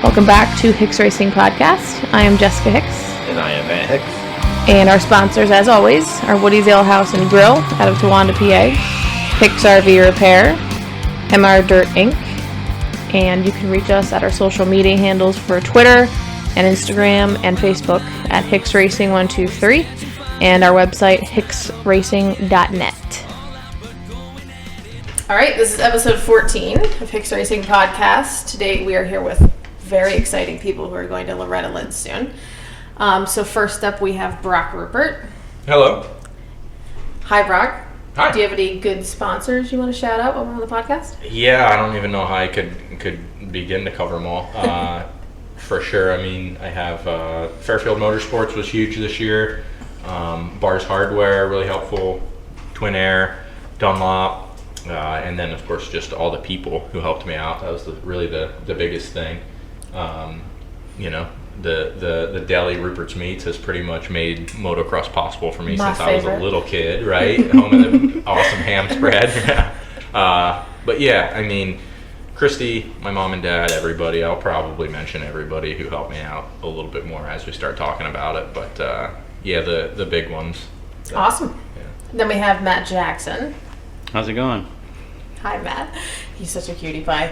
Welcome back to Hicks Racing Podcast. I am Jessica Hicks. And I am Matt Hicks. And our sponsors, as always, are Woody's Ale House and Grille out of Towanda, PA, Hicks RV Repair, MR Dirt Inc., and you can reach us at our social media handles for Twitter and Instagram and Facebook at Hicks Racing 123 and our website hicksracing.net. All right, this is episode 14 of Hicks Racing Podcast. Today we are here with very exciting people who are going to Loretta Lynn soon. So first up we have Broc Rupert. Hello. Hi, Broc. Hi. Do you have any good sponsors you want to shout out over on the podcast? Yeah, I don't even know how I could begin to cover them all. For sure, I mean, I have Fairfield Motorsports was huge this year. Bars Hardware, really helpful. Twin Air, Dunlop. And then, of course, just all the people who helped me out. That was really the biggest thing. The Deli Rupert's Meats has pretty much made motocross possible for me since I was a little kid, right? Home of the awesome ham spread. But yeah, I mean, Christy, my mom and dad, everybody. I'll probably mention everybody who helped me out a little bit more as we start talking about it. But yeah, the big ones. Awesome. Yeah. Then we have Matt Jackson. How's it going? Hi, Matt. He's such a cutie pie.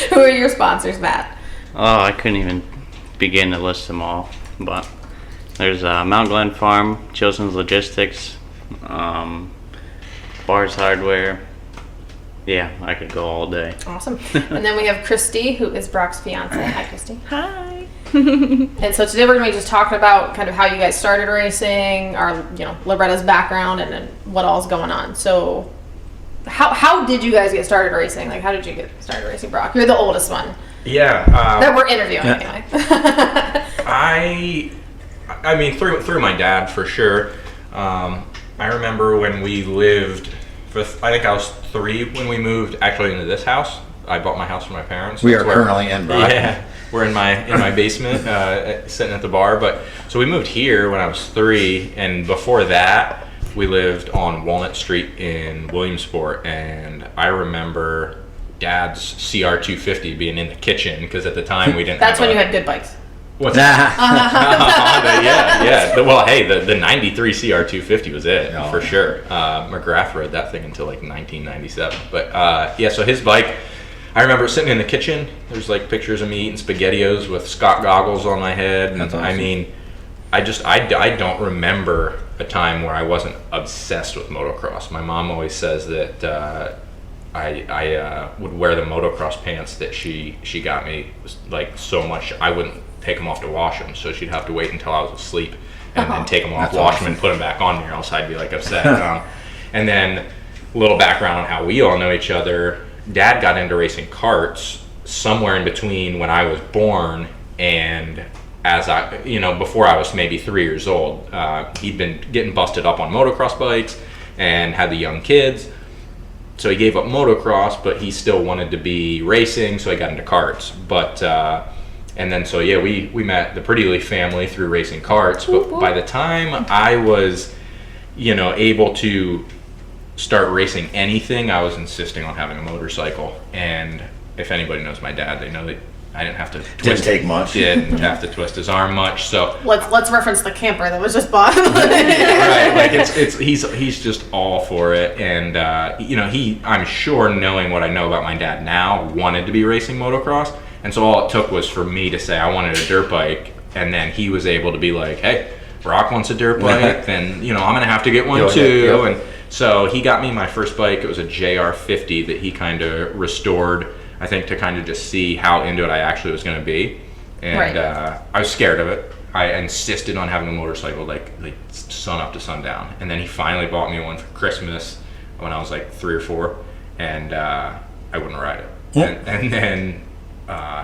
Who are your sponsors, Matt? Oh, I couldn't even begin to list them all. But there's Mount Glen Farm, Chilson's Logistics, Bars Hardware. Yeah, I could go all day. Awesome. And then we have Christy, who is Broc's fiance. Hi, Christy. Hi. And so today we're going to be just talking about kind of how you guys started racing, our, Loretta's background, and then what all's going on. So how did you guys get started racing? Like, how did you get started racing, Broc? You're the oldest one. Yeah. That we're interviewing, anyway. I mean, through my dad, for sure. I remember when we lived, I think I was 3 when we moved actually into this house. I bought my house from my parents. We are currently in Broc. Yeah. We're in my basement, sitting at the bar. But so we moved here when I was 3, and before that, we lived on Walnut Street in Williamsport. And I remember Dad's CR250 being in the kitchen because at the time we didn't. That's when you had good bikes. What's that? Yeah. Well, hey, the '93 CR250 was it for sure. McGrath rode that thing until like 1997. But yeah, so his bike. I remember sitting in the kitchen. There's like pictures of me eating SpaghettiOs with Scott goggles on my head. And That's awesome. I mean, I don't remember a time where I wasn't obsessed with motocross. My mom always says that I would wear the motocross pants that she got me like so much I wouldn't take them off to wash them. So she'd have to wait until I was asleep and then take them off, wash them, and put them back on me, or else I'd be like upset. And then a little background on how we all know each other. Dad got into racing karts somewhere in between when I was born and before I was maybe 3 years old. He'd been getting busted up on motocross bikes and had the young kids. So he gave up motocross, but he still wanted to be racing, so he got into karts. But, and then, so yeah, we met the Pretty Leaf family through racing karts. But by the time I was, able to start racing anything, I was insisting on having a motorcycle. And if anybody knows my dad, they know that I didn't have to Didn't take much. Didn't have to twist his arm much. So Let's reference the camper that was just bought. right, like he's just all for it, and I'm sure, knowing what I know about my dad now, wanted to be racing motocross, and so all it took was for me to say I wanted a dirt bike, and then he was able to be like, hey, Broc wants a dirt bike, then I'm gonna have to get one too. Yep. And so he got me my first bike. It was a JR50 that he kind of restored, I think, to kind of just see how into it I actually was going to be. And right. I was scared of it. I insisted on having a motorcycle like sun up to sundown. And then he finally bought me one for Christmas when I was like 3 or 4, and I wouldn't ride it. Yep. And then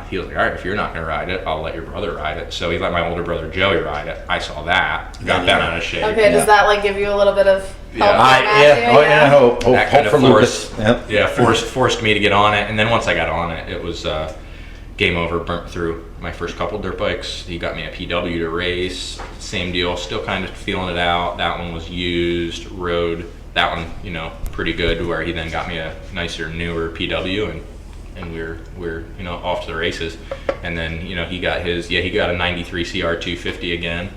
he was like, all right, if you're not going to ride it, I'll let your brother ride it. So he let my older brother Joey ride it. I saw that, got bent out of shape. Okay, does that like give you a little bit of help? Hope That for Lucas. Yep. Yeah, forced me to get on it. And then once I got on it, it was game over, burnt through my first couple dirt bikes. He got me a PW to race, same deal, still kind of feeling it out. That one was used, rode that one, pretty good, where he then got me a nicer, newer PW, and and we're off to the races. And then he got a 93 CR 250 again,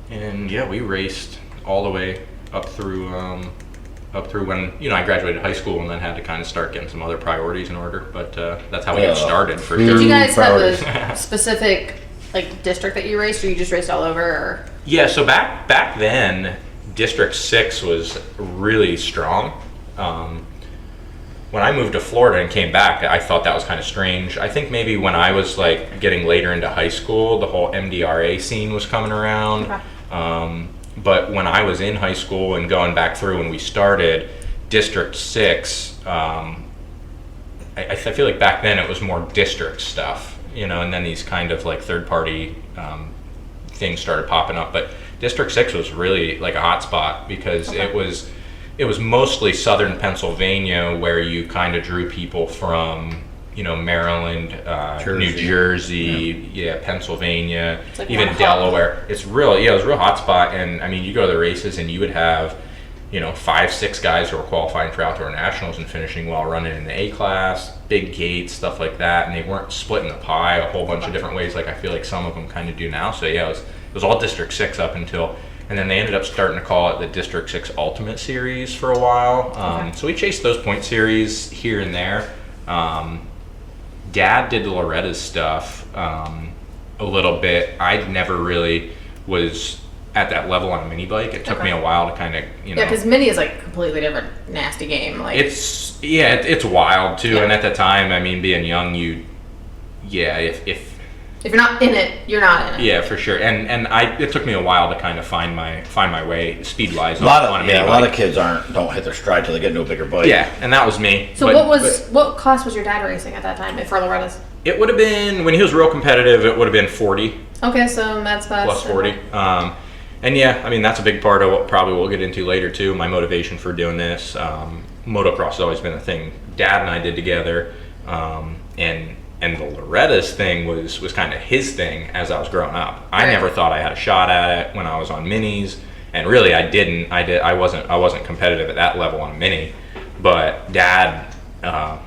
and we raced all the way up through when I graduated high school, and then had to kind of start getting some other priorities in order. But that's how we got started for sure. Did you guys have a specific district that you raced, or you just raced all over? Or? Yeah, so back then, District 6 was really strong. When I moved to Florida and came back, I thought that was kind of strange. I think maybe when I was getting later into high school, the whole MDRA scene was coming around. Okay. But when I was in high school and going back through when we started, District 6, I feel like back then it was more district stuff, and then these kind of third-party things started popping up. But District 6 was really a hot spot because it was mostly southern Pennsylvania, where you kind of drew people from Maryland, New Jersey, Pennsylvania, even Delaware. It's really, it was a real hot spot. And I mean, you go to the races and you would have 5-6 guys who were qualifying for outdoor nationals and finishing while running in the A class, big gates, stuff like that. And they weren't splitting the pie a whole bunch of different ways I feel like some of them kind of do now. So it was all District 6 up until, and then they ended up starting to call it the District 6 Ultimate Series for a while. So we chased those point series here and there. Dad did the Lorettas stuff a little bit. I never really was at that level on a mini bike. It took me a while to kind of, Yeah, because mini is a completely different nasty game. It's wild too. Yeah. And at the time, I mean, being young, if you're not in it, you're not in it. Yeah, for sure. And it took me a while to kind of find my way speed wise on a mini bike. A lot of kids don't hit their stride till they get into a bigger bike. Yeah, and that was me. So what class was your dad racing at that time for Lorettas? It would have been, when he was real competitive, it would have been 40. Okay, so that's plus 40. And I mean, that's a big part of what probably we'll get into later too. My motivation for doing this, motocross has always been a thing Dad and I did together, and the Lorettas thing was kind of his thing as I was growing up. I never thought I had a shot at it when I was on minis, and really I didn't. I wasn't competitive at that level on a mini, but Dad, I'll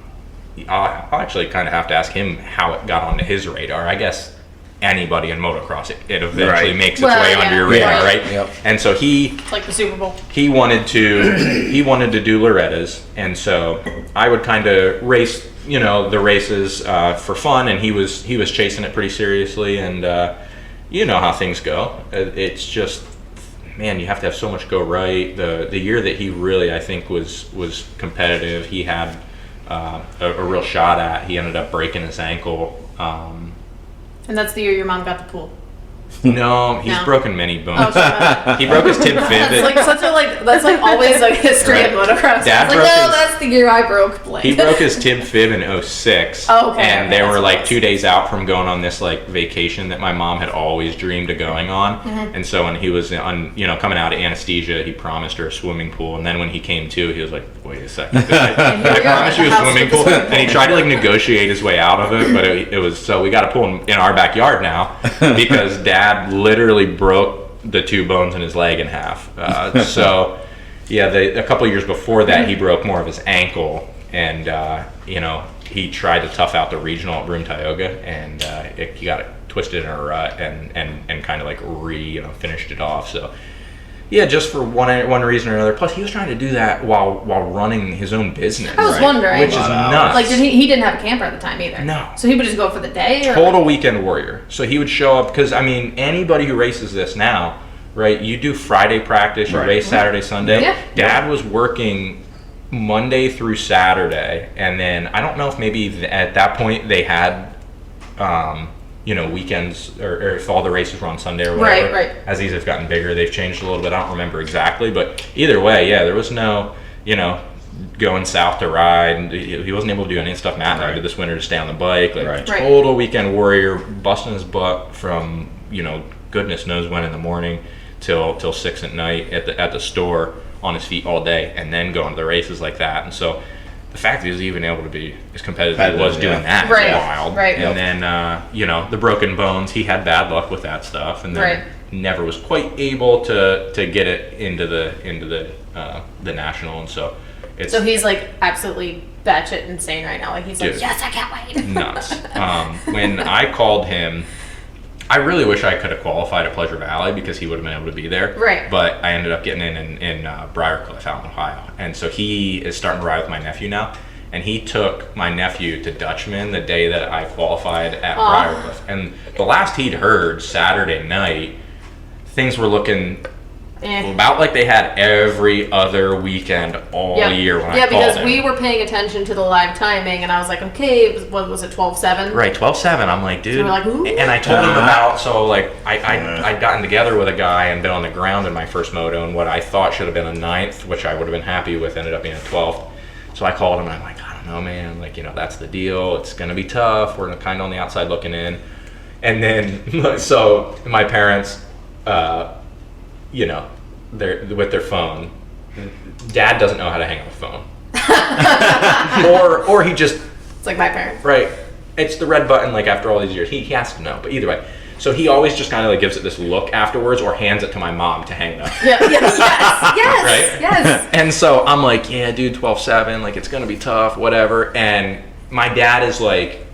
actually kind of have to ask him how it got onto his radar. I guess anybody in motocross, it eventually makes its way onto your radar, right? Yep. And so it's like the Super Bowl. He wanted to do Lorettas, and so I would kind of race, the races for fun, and he was chasing it pretty seriously, and you know how things go. It's just, man, you have to have so much go right. The year that he really, I think, was competitive, he had a real shot at. He ended up breaking his ankle. And that's the year your mom got the pool. No, he's broken many bones. He broke his tib fib. That's always history in motocross. That's the year I broke blank. He broke his tib fib in 06. Oh, okay. And they were 2 days out from going on this vacation that my mom had always dreamed of going on. Mm-hmm. And so when he was coming out of anesthesia, he promised her a swimming pool. And then when he came to, he was like, wait a second. I promised you a swimming pool. And he tried to negotiate his way out of it, but it was, so we got a pool in our backyard now because Dad literally broke the 2 bones in his leg in half. So a couple years before that, he broke more of his ankle, and he tried to tough out the regional at Broome Tioga, and he got it twisted in a rut and kind of finished it off. So just for one reason or another. Plus, he was trying to do that while running his own business. I was wondering, which is nuts. He didn't have a camper at the time either. No. So he would just go for the day. Or total weekend warrior. So he would show up because anybody who races this now, right? You do Friday practice, you race Saturday, Sunday. Yeah. Dad was working Monday through Saturday, and then I don't know if maybe at that point they had. Weekends or if all the races were on Sunday or whatever. Right. As these have gotten bigger, they've changed a little bit. I don't remember exactly, but either way, there was no, going south to ride. He wasn't able to do any stuff Matt and I did this winter to stay on the bike. Total weekend warrior, busting his butt from, goodness knows when in the morning till 6 at night at the store on his feet all day, and then going to the races like that. And so the fact that he was even able to be as competitive as he was doing that is wild. Right. And then, the broken bones, he had bad luck with that stuff, and then never was quite able to get it into the national. And so, So he's like absolutely batshit insane right now. Like he's like, Dude. yes, I can't wait. Nuts. When I called him, I really wish I could have qualified at Pleasure Valley because he would have been able to be there. Right. But I ended up getting in Briarcliff out in Ohio. And so he is starting to ride with my nephew now. And he took my nephew to Dutchman the day that I qualified at Briarcliff. And the last he'd heard, Saturday night, things were looking about like they had every other weekend all year when I called because him. we were paying attention to the live timing, and I was like, okay, what was it, 12-7? Right, 12-7. I'm like, dude. So we're like, ooh. And I told him about, so like, I'd gotten together with a guy and been on the ground in my first moto, and what I thought should have been a 9th, which I would have been happy with, ended up being a 12th. So I called him and I'm like, I don't know, man. Like, that's the deal. It's going to be tough. We're kind of on the outside looking in. And then, so my parents, they're with their phone. Dad doesn't know how to hang up a phone. or he just... It's like my parents. Right. It's the red button, like, after all these years. He has to know. But either way. So he always just kind of like gives it this look afterwards or hands it to my mom to hang up. Yes. Right? Yes. And so I'm like, yeah, dude, 12-7, like, it's going to be tough, whatever. And my dad is like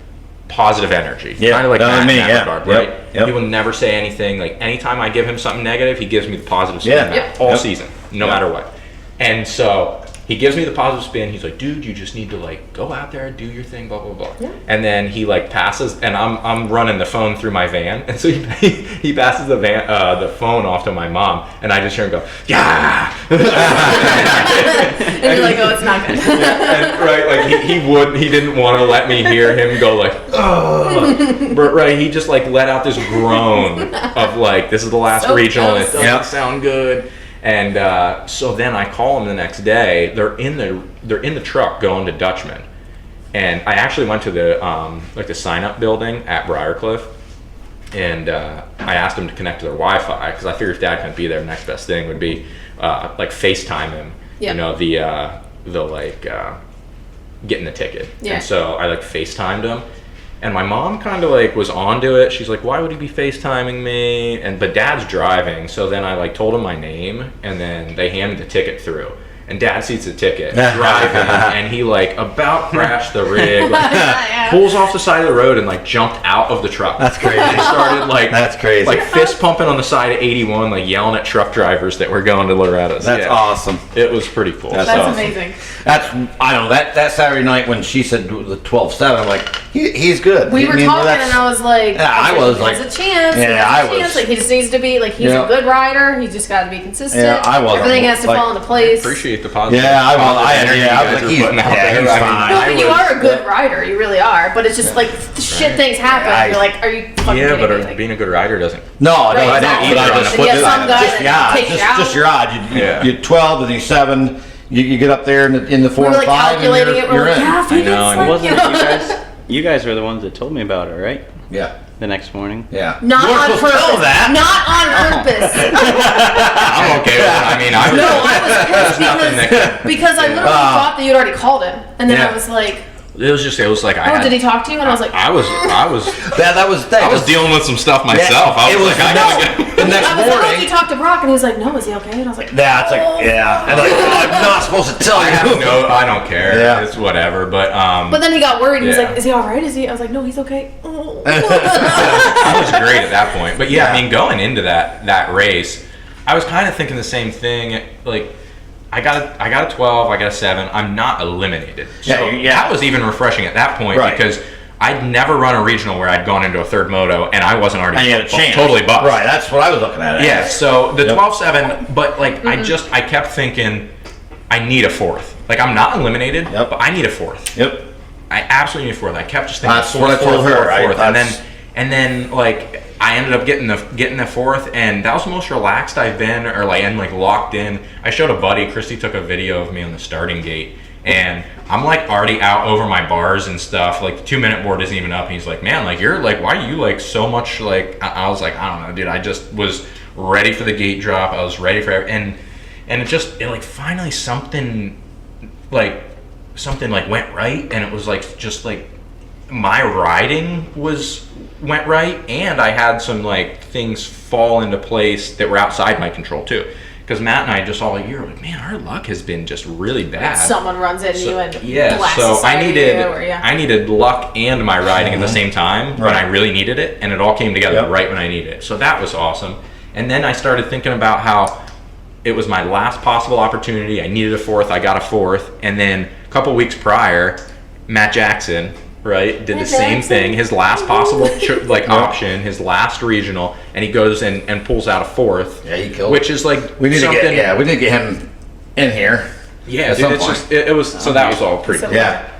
positive energy. Yeah. Kind of like Matt in that regard, right? Yep. He will never say anything. Like, anytime I give him something negative, he gives me the positive spin back all season, no matter what. And so he gives me the positive spin. He's like, dude, you just need to like go out there, do your thing, blah, blah, blah. Yeah. And then he like passes, and I'm running the phone through my van. And so he passes the phone off to my mom, and I just hear him go, yeah. And you're like, oh, it's not good. Like he didn't want to let me hear him go like, oh. But right, he just like let out this groan of like, this is the last regional, and it doesn't sound good. And so then I call them the next day. They're in the truck going to Dutchman, and I actually went to the the sign up building at Briarcliff, and I asked them to connect to their Wi-Fi because I figured if Dad couldn't be there, the next best thing would be like FaceTime him. Yep. Getting the ticket. Yeah. And so I like FaceTimed him. And my mom kind of like was onto it. She's like, why would he be FaceTiming me? But Dad's driving. So then I like told him my name, and then they handed the ticket through. And Dad sees the ticket, driving, and he like about crashed the rig, like, pulls off the side of the road and like jumped out of the truck. That's crazy. And started like, that's crazy. Like fist pumping on the side of 81, like yelling at truck drivers that were going to Lorettas. That's awesome. It was pretty cool. That's awesome. Amazing. That Saturday night when she said the 12-7, I'm like, he's good. We were talking, and I was like, I was like, there's a chance. Yeah, I was. Like, he just needs to be like, he's a good rider. He's just got to be consistent. Yeah, I was. Everything has to fall into place. Appreciate the positive. Yeah, I was like, he's fine. No, but you are a good rider. You really are. But it's just like shit things happen. You're like, are you fucking kidding me? Being a good rider doesn't. No, I don't exactly. either. Just your odds. You're 12 and he's 7. You get up there in the 4 and 5. Calculating it. We're like, yeah, I know. Wasn't you guys were the ones that told me about it, right? Yeah. The next morning. Yeah. Not on purpose. Not on purpose. I'm okay with it. I mean, I was pissed because I literally thought that you'd already called him, and then I was like. It was like did he talk to you? And I was like, I was I was dealing with some stuff myself. I was the next morning. You talked to Brock, and he was like, no, is he okay? And I was like, yeah, it's like, yeah. And like, I'm not supposed to tell you. No, I don't care. Yeah. It's whatever. But then he got worried. He was like, is he all right? Is he? I was like, no, he's okay. I was great at that point. But yeah, I mean, going into that race, I was kind of thinking the same thing. Like, I got a 12, I got a 7. I'm not eliminated. So that was even refreshing at that point because I'd never run a regional where I'd gone into a third moto and I wasn't already totally buffed. Right, that's what I was looking at. Yeah, so the 12-7, but like I kept thinking I need a 4th. Like, I'm not eliminated, but I need a 4th. Yep. I absolutely need a 4th. I kept just thinking that's what I told her. And then like I ended up getting the 4th, and that was the most relaxed I've been, or like and like locked in. I showed a buddy. Christy took a video of me on the starting gate, and I'm like already out over my bars and stuff. Like the 2-minute board isn't even up. And he's like, "Man, like you're like, why are you like so much like?" I was like, "I don't know, dude. I just was ready for the gate drop. I was ready for and it like finally something like went right, and it was like just like my riding went right, and I had some like things fall into place that were outside my control too. because Matt and I just all year were like, man, our luck has been just really bad. Someone runs into you and yeah, blasts so the side of you, I needed luck and my riding at the same time when I really needed it, and it all came together right when I needed it. So that was awesome. And then I started thinking about how it was my last possible opportunity. I needed a fourth. I got a fourth. And then a couple weeks prior, Matt Jackson, right, did the same thing. His last possible option, his last regional, and he goes and pulls out a fourth. Yeah, he killed. Which is like we need something. we need to get him in here. Yeah, dude, it's just it was so that was all pretty cool. Yeah.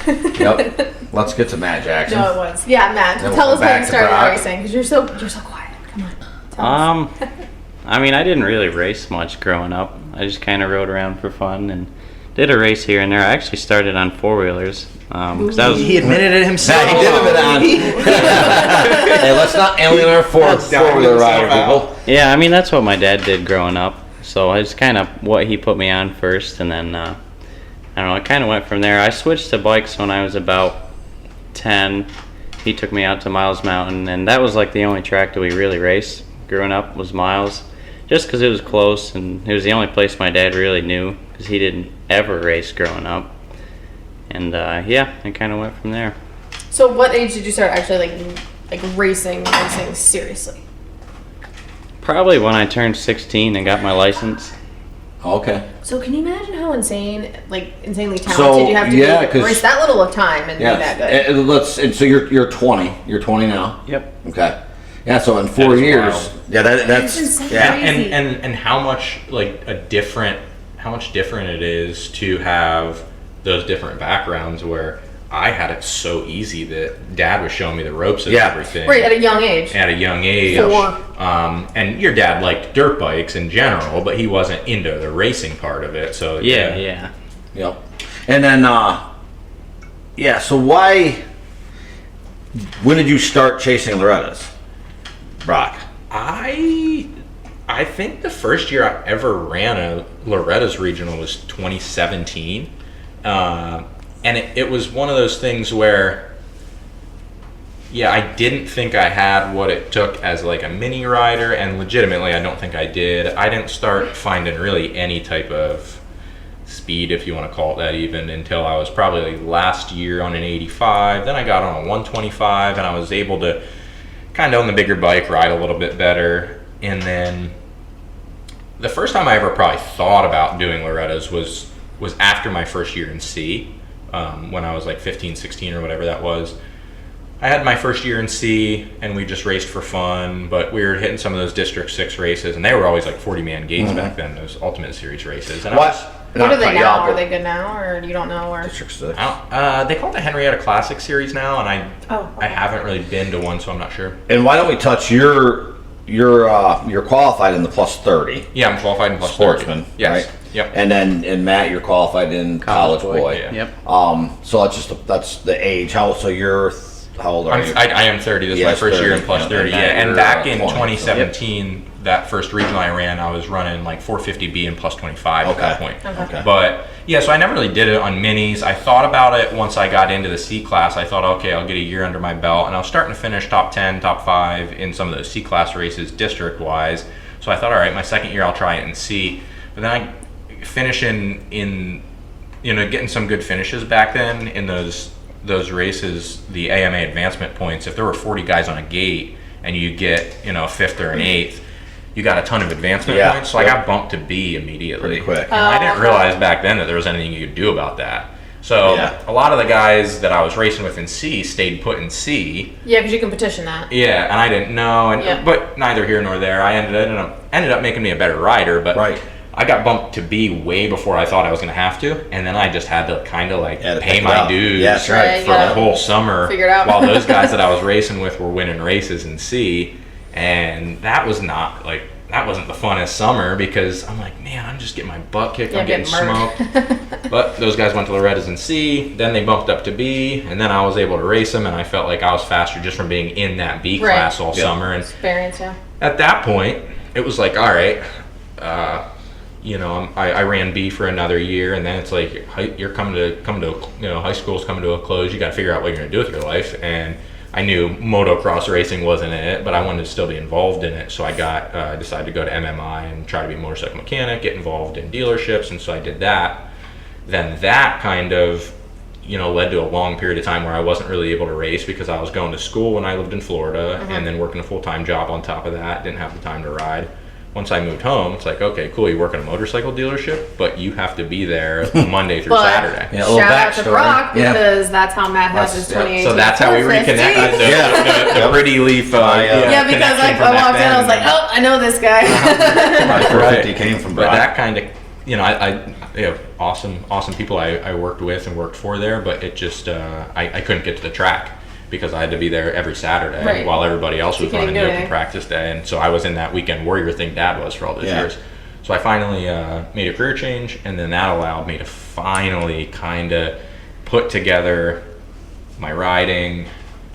Yep. Let's get to Matt Jackson. No, it was. Yeah, Matt. Then Tell we'll us go when back you to started Broc. racing, because you're so quiet. Come on. Tell us. I mean, I didn't really race much growing up. I just kind of rode around for fun and did a race here and there. I actually started on four-wheelers. He admitted it himself. He did admit on. Hey, let's not alien our four-wheeler rider, people. Yeah, I mean, that's what my dad did growing up. So it's kind of what he put me on first, and then, I don't know, it kind of went from there. I switched to bikes when I was about 10. He took me out to Miles Mountain, and that was like the only track that we really raced growing up was Miles. Just because it was close, and it was the only place my dad really knew, because he didn't ever race growing up. And yeah, it kind of went from there. So what age did you start actually like racing seriously? Probably when I turned 16 and got my license. Okay. So can you imagine how insanely talented So, you have to yeah, be to 'cause- race that little of time and be that good? And so you're 20. You're 20 now. Yep. Okay. Yeah. So in 4 is years. wild. Yeah. That's insane. yeah. Crazy. And how much different it is to have those different backgrounds where I had it so easy that Dad was showing me the ropes of everything. Right, at a young age. At a young age. 4. And your dad liked dirt bikes in general, but he wasn't into the racing part of it. So Yeah. Yep. And then so when did you start chasing Lorettas, Broc? I think the first year I ever ran a Loretta's regional was 2017. And it was one of those things where, I didn't think I had what it took as like a mini rider, and legitimately I don't think I did. I didn't start finding really any type of speed, if you want to call it that even, until I was probably last year on an 85. Then I got on a 125 and I was able to kind of on the bigger bike ride a little bit better. And then the first time I ever probably thought about doing Lorettas was after my first year in C. When I was like 15, 16 or whatever that was. I had my first year in C and we just raced for fun, but we were hitting some of those District 6 races, and they were always like 40-man gates back then, those Ultimate Series races. And What are they now? Are they good now, or you don't know? Or District 6. they call it the Henrietta Classic Series now, and I okay. haven't really been to one, so I'm not sure. And why don't we touch you're qualified in the plus 30. Yeah, I'm qualified in plus Sportsman, 30. Yes. right? Yep. And then Matt, you're qualified in college boy. Yeah. Yep. So that's the age. How old are you? I am 30. This is my first year in plus 30. Yeah, and you're, back in 20, 2017, that first regional I ran, I was running like 450B and plus 25 at that point. Okay. But yeah, so I never really did it on minis. I thought about it once I got into the C class. I thought, okay, I'll get a year under my belt, and I was starting to finish top 10, top 5 in some of those C class races district wise. So I thought, all right, my second year I'll try it in C. But then I finishing in getting some good finishes back then in those races, the AMA advancement points. If there were 40 guys on a gate and you get a fifth or an eighth, you got a ton of advancement points. So I got bumped to B immediately. Pretty quick. And I didn't realize back then that there was anything you could do about that. So a lot of the guys that I was racing with in C stayed put in C. Yeah, because you can petition that. Yeah, and I didn't know, but neither here nor there. I ended up making me a better rider, but I got bumped to B way before I thought I was going to have to, and then I just had to kind of pay my dues for the whole summer Figure it out. while those guys that I was racing with were winning races in C, and that wasn't the funnest summer because I'm like, man, I'm just getting my butt kicked, I'm getting smoked. But those guys went to Loretta's in C, then they bumped up to B, and then I was able to race them, and I felt like I was faster just from being in that B class all summer. And experience, at that point, it was like, all right, I ran B for another year, and then it's like you're coming to high school's coming to a close. You got to figure out what you're gonna do with your life. And I knew motocross racing wasn't it, but I wanted to still be involved in it. So I decided to go to MMI and try to be a motorcycle mechanic, get involved in dealerships, and so I did that. Then that kind of, led to a long period of time where I wasn't really able to race because I was going to school when I lived in Florida and then working a full-time job on top of that. Didn't have the time to ride. Once I moved home, it's like, okay, cool, you work in a motorcycle dealership, but you have to be there Monday through Saturday. Yeah, shout out to Brock, because that's how Matt has his 2018. So that's how we reconnected. The Pretty Leaf. Because I walked in, I was like, oh, I know this guy. He came from Brock. But that kind of, I awesome people I worked with and worked for there, but it just, I couldn't get to the track because I had to be there every Saturday while everybody else was running the open practice day. And so I was in that weekend warrior thing Dad was for all those years. So I finally made a career change, and then that allowed me to finally kind of put together my riding,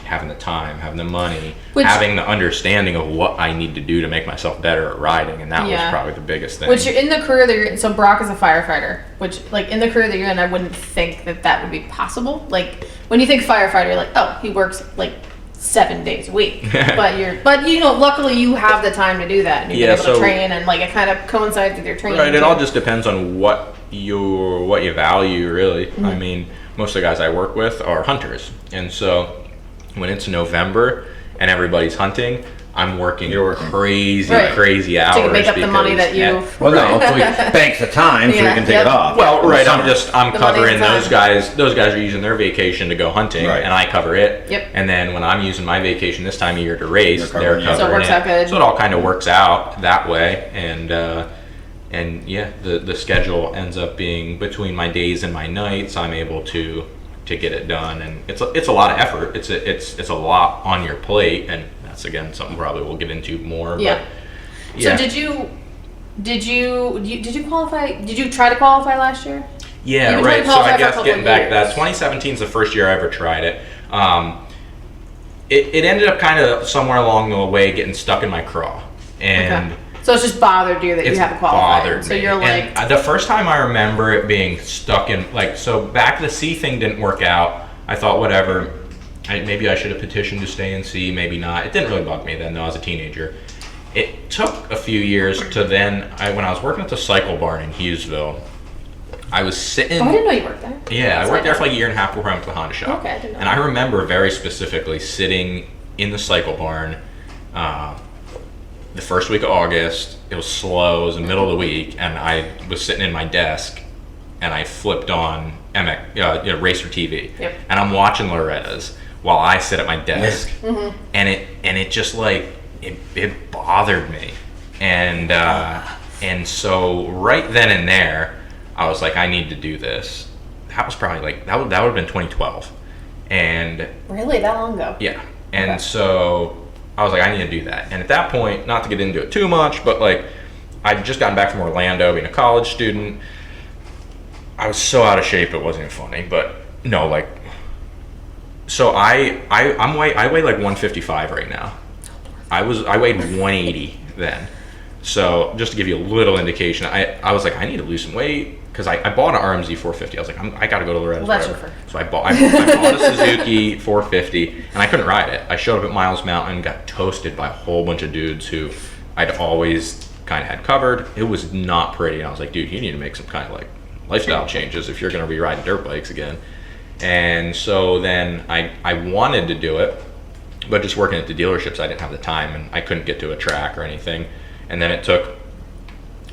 having the time, having the money, having the understanding of what I need to do to make myself better at riding, and that was probably the biggest thing. Which you're in the career that you're in, so Brock is a firefighter, which in the career that you're in, I wouldn't think that would be possible. Like when you think firefighter, you're like, oh, he works 7 days a week. but luckily you have the time to do that, and you're able to train, and it kind of coincides with your training. Right, it all just depends on what you value, really. Mm-hmm. I mean, most of the guys I work with are hunters, and so when it's November and everybody's hunting, I'm working crazy hours. So you can make up the money that you... so he banks the time so you can take it off. Well, I'm covering those guys. Those guys are using their vacation to go hunting, and I cover it. Yep. And then when I'm using my vacation this time of year to race, they're covering so it works out good. So it all kind of works out that way. And the schedule ends up being between my days and my nights. I'm able to get it done, and it's a lot of effort. It's a lot on your plate, and that's again something probably we'll get into more. Yeah. But, so did you qualify? Did you try to qualify last year? Yeah, right. So I guess getting back to that, 2017 is the first year I ever tried it. It ended up kind of somewhere along the way getting stuck in my craw, and. Okay. So it's just bothered you that you haven't qualified. Bothered so me. You're like... And the first time I remember it being stuck in, so back the C thing didn't work out. I thought, whatever, maybe I should have petitioned to stay in C, maybe not. It didn't really bug me then, though, I was a teenager. It took a few years to then, when I was working at the cycle barn in Hughesville, I was sitting... Oh, I didn't know you worked there. Yeah, I worked there for a year and a half before I went to the Honda shop. Okay, I didn't know. And I remember very specifically sitting in the cycle barn, the first week of August. It was slow. It was the middle of the week, and I was sitting in my desk, and I flipped on Racer TV, and I'm watching Lorettas while I sit at my desk, and it just it bothered me, and so right then and there, I was like, I need to do this. That was probably that would have been 2012, and really that long ago. Yeah, and so. I was like, I need to do that. And at that point, not to get into it too much, but I'd just gotten back from Orlando being a college student. I was so out of shape it wasn't even funny. But no, so I weigh 155 right now. I weighed 180 then. So just to give you a little indication, I was like, I need to lose some weight. Because I bought an RMZ 450. I was like, I got to go to Lorettas. Well, so I bought a Suzuki 450, and I couldn't ride it. I showed up at Miles Mountain, got toasted by a whole bunch of dudes who I'd always kind of had covered. It was not pretty. And I was like, dude, you need to make some kind of lifestyle changes if you're going to be riding dirt bikes again. And so then I wanted to do it, but just working at the dealerships, I didn't have the time, and I couldn't get to a track or anything. And then it took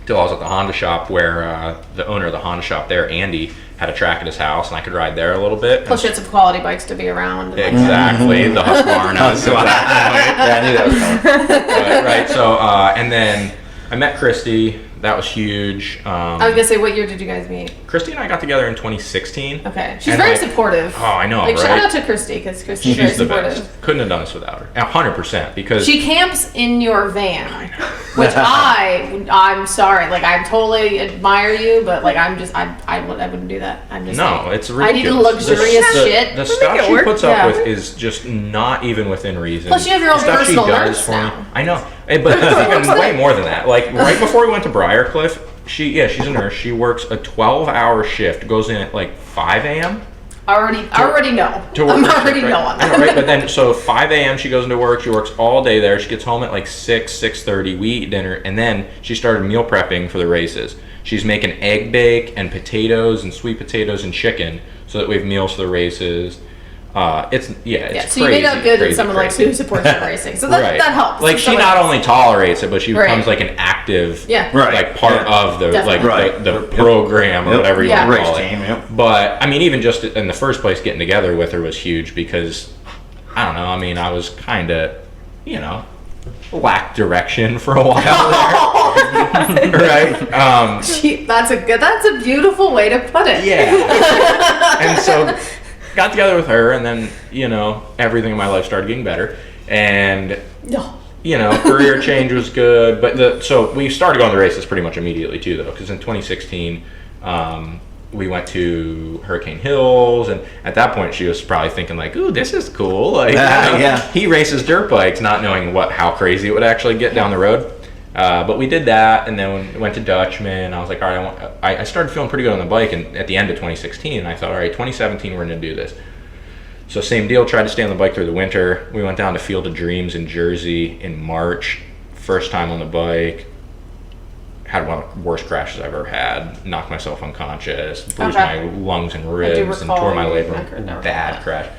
till I was at the Honda shop where the owner of the Honda shop there, Andy, had a track at his house, and I could ride there a little bit. Plus, you had some quality bikes to be around. Exactly, the Husqvarna. Yeah, I knew that was coming. Right. So, and then I met Christy. That was huge. I was gonna say, what year did you guys meet? Christy and I got together in 2016. Okay, she's very supportive. Oh, I know, right? Shout out to Christy, because Christy's very supportive. Best. Couldn't have done this without her. 100%, because she camps in your van, which I'm sorry, I totally admire you, but I wouldn't do that. I'm just it's ridiculous. I need the luxurious shit. The stuff she puts up with is just not even within reason. Plus, you have your own personal nurse now. I know, but it's even way more than that. Right before we went to Briarcliff, she's a nurse. She works a 12-hour shift, goes in at 5 a.m., already know. To work I'm her already shift, know right? on I that. know, right? But then, so 5 a.m. she goes into work. She works all day there. She gets home at like 6:30. We eat dinner, and then she started meal prepping for the races. She's making egg bake and potatoes and sweet potatoes and chicken so that we have meals for the races. It's So you made up good crazy, in someone like crazy. who supports the racing. So that, Right. that helps. Like she not only tolerates it, but she Right. becomes like an active, Yeah. Right. like part Yeah. of the Definitely. Right. the program or Yep. whatever you Yeah. want to call Race it. team, yep. But I mean, even just in the first place, getting together with her was huge because I don't know. I mean, I was kind of, lacked direction for a while there, right? That's a beautiful way to put it. Yeah. And so got together with her, and then everything in my life started getting better, and career change was good. But so we started going to races pretty much immediately too, though, because in 2016 we went to Hurricane Hills, and at that point she was probably thinking like, "Ooh, this is cool!" Like, yeah. He races dirt bikes, not knowing how crazy it would actually get down the road. But we did that, and then we went to Dutchman. I was like, all right, I started feeling pretty good on the bike, and at the end of 2016, and I thought, all right, 2017, we're going to do this. So same deal, tried to stay on the bike through the winter. We went down to Field of Dreams in Jersey in March, first time on the bike. Had one of the worst crashes I've ever had. Knocked myself unconscious, bruised my lungs and ribs, and tore my labrum. Bad crash.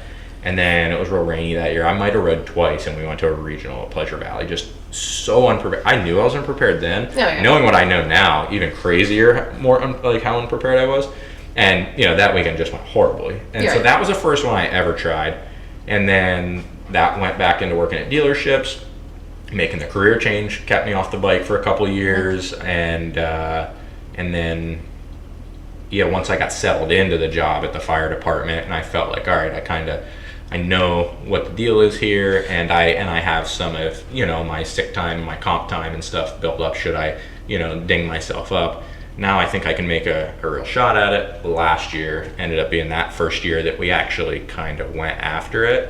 And then it was real rainy that year. I might have rode twice, and we went to a regional at Pleasure Valley. Just so unprepared. I knew I was unprepared then. Yeah. Knowing what I know now, even crazier, more like how unprepared I was. And that weekend just went horribly. And so that was the first one I ever tried. And then that went back into working at dealerships, making the career change, kept me off the bike for a couple of years, and then once I got settled into the job at the fire department, and I felt like, all right, I know what the deal is here, and I have some of my sick time, my comp time and stuff built up should I ding myself up. Now I think I can make a real shot at it. Last year ended up being that first year that we actually kind of went after it,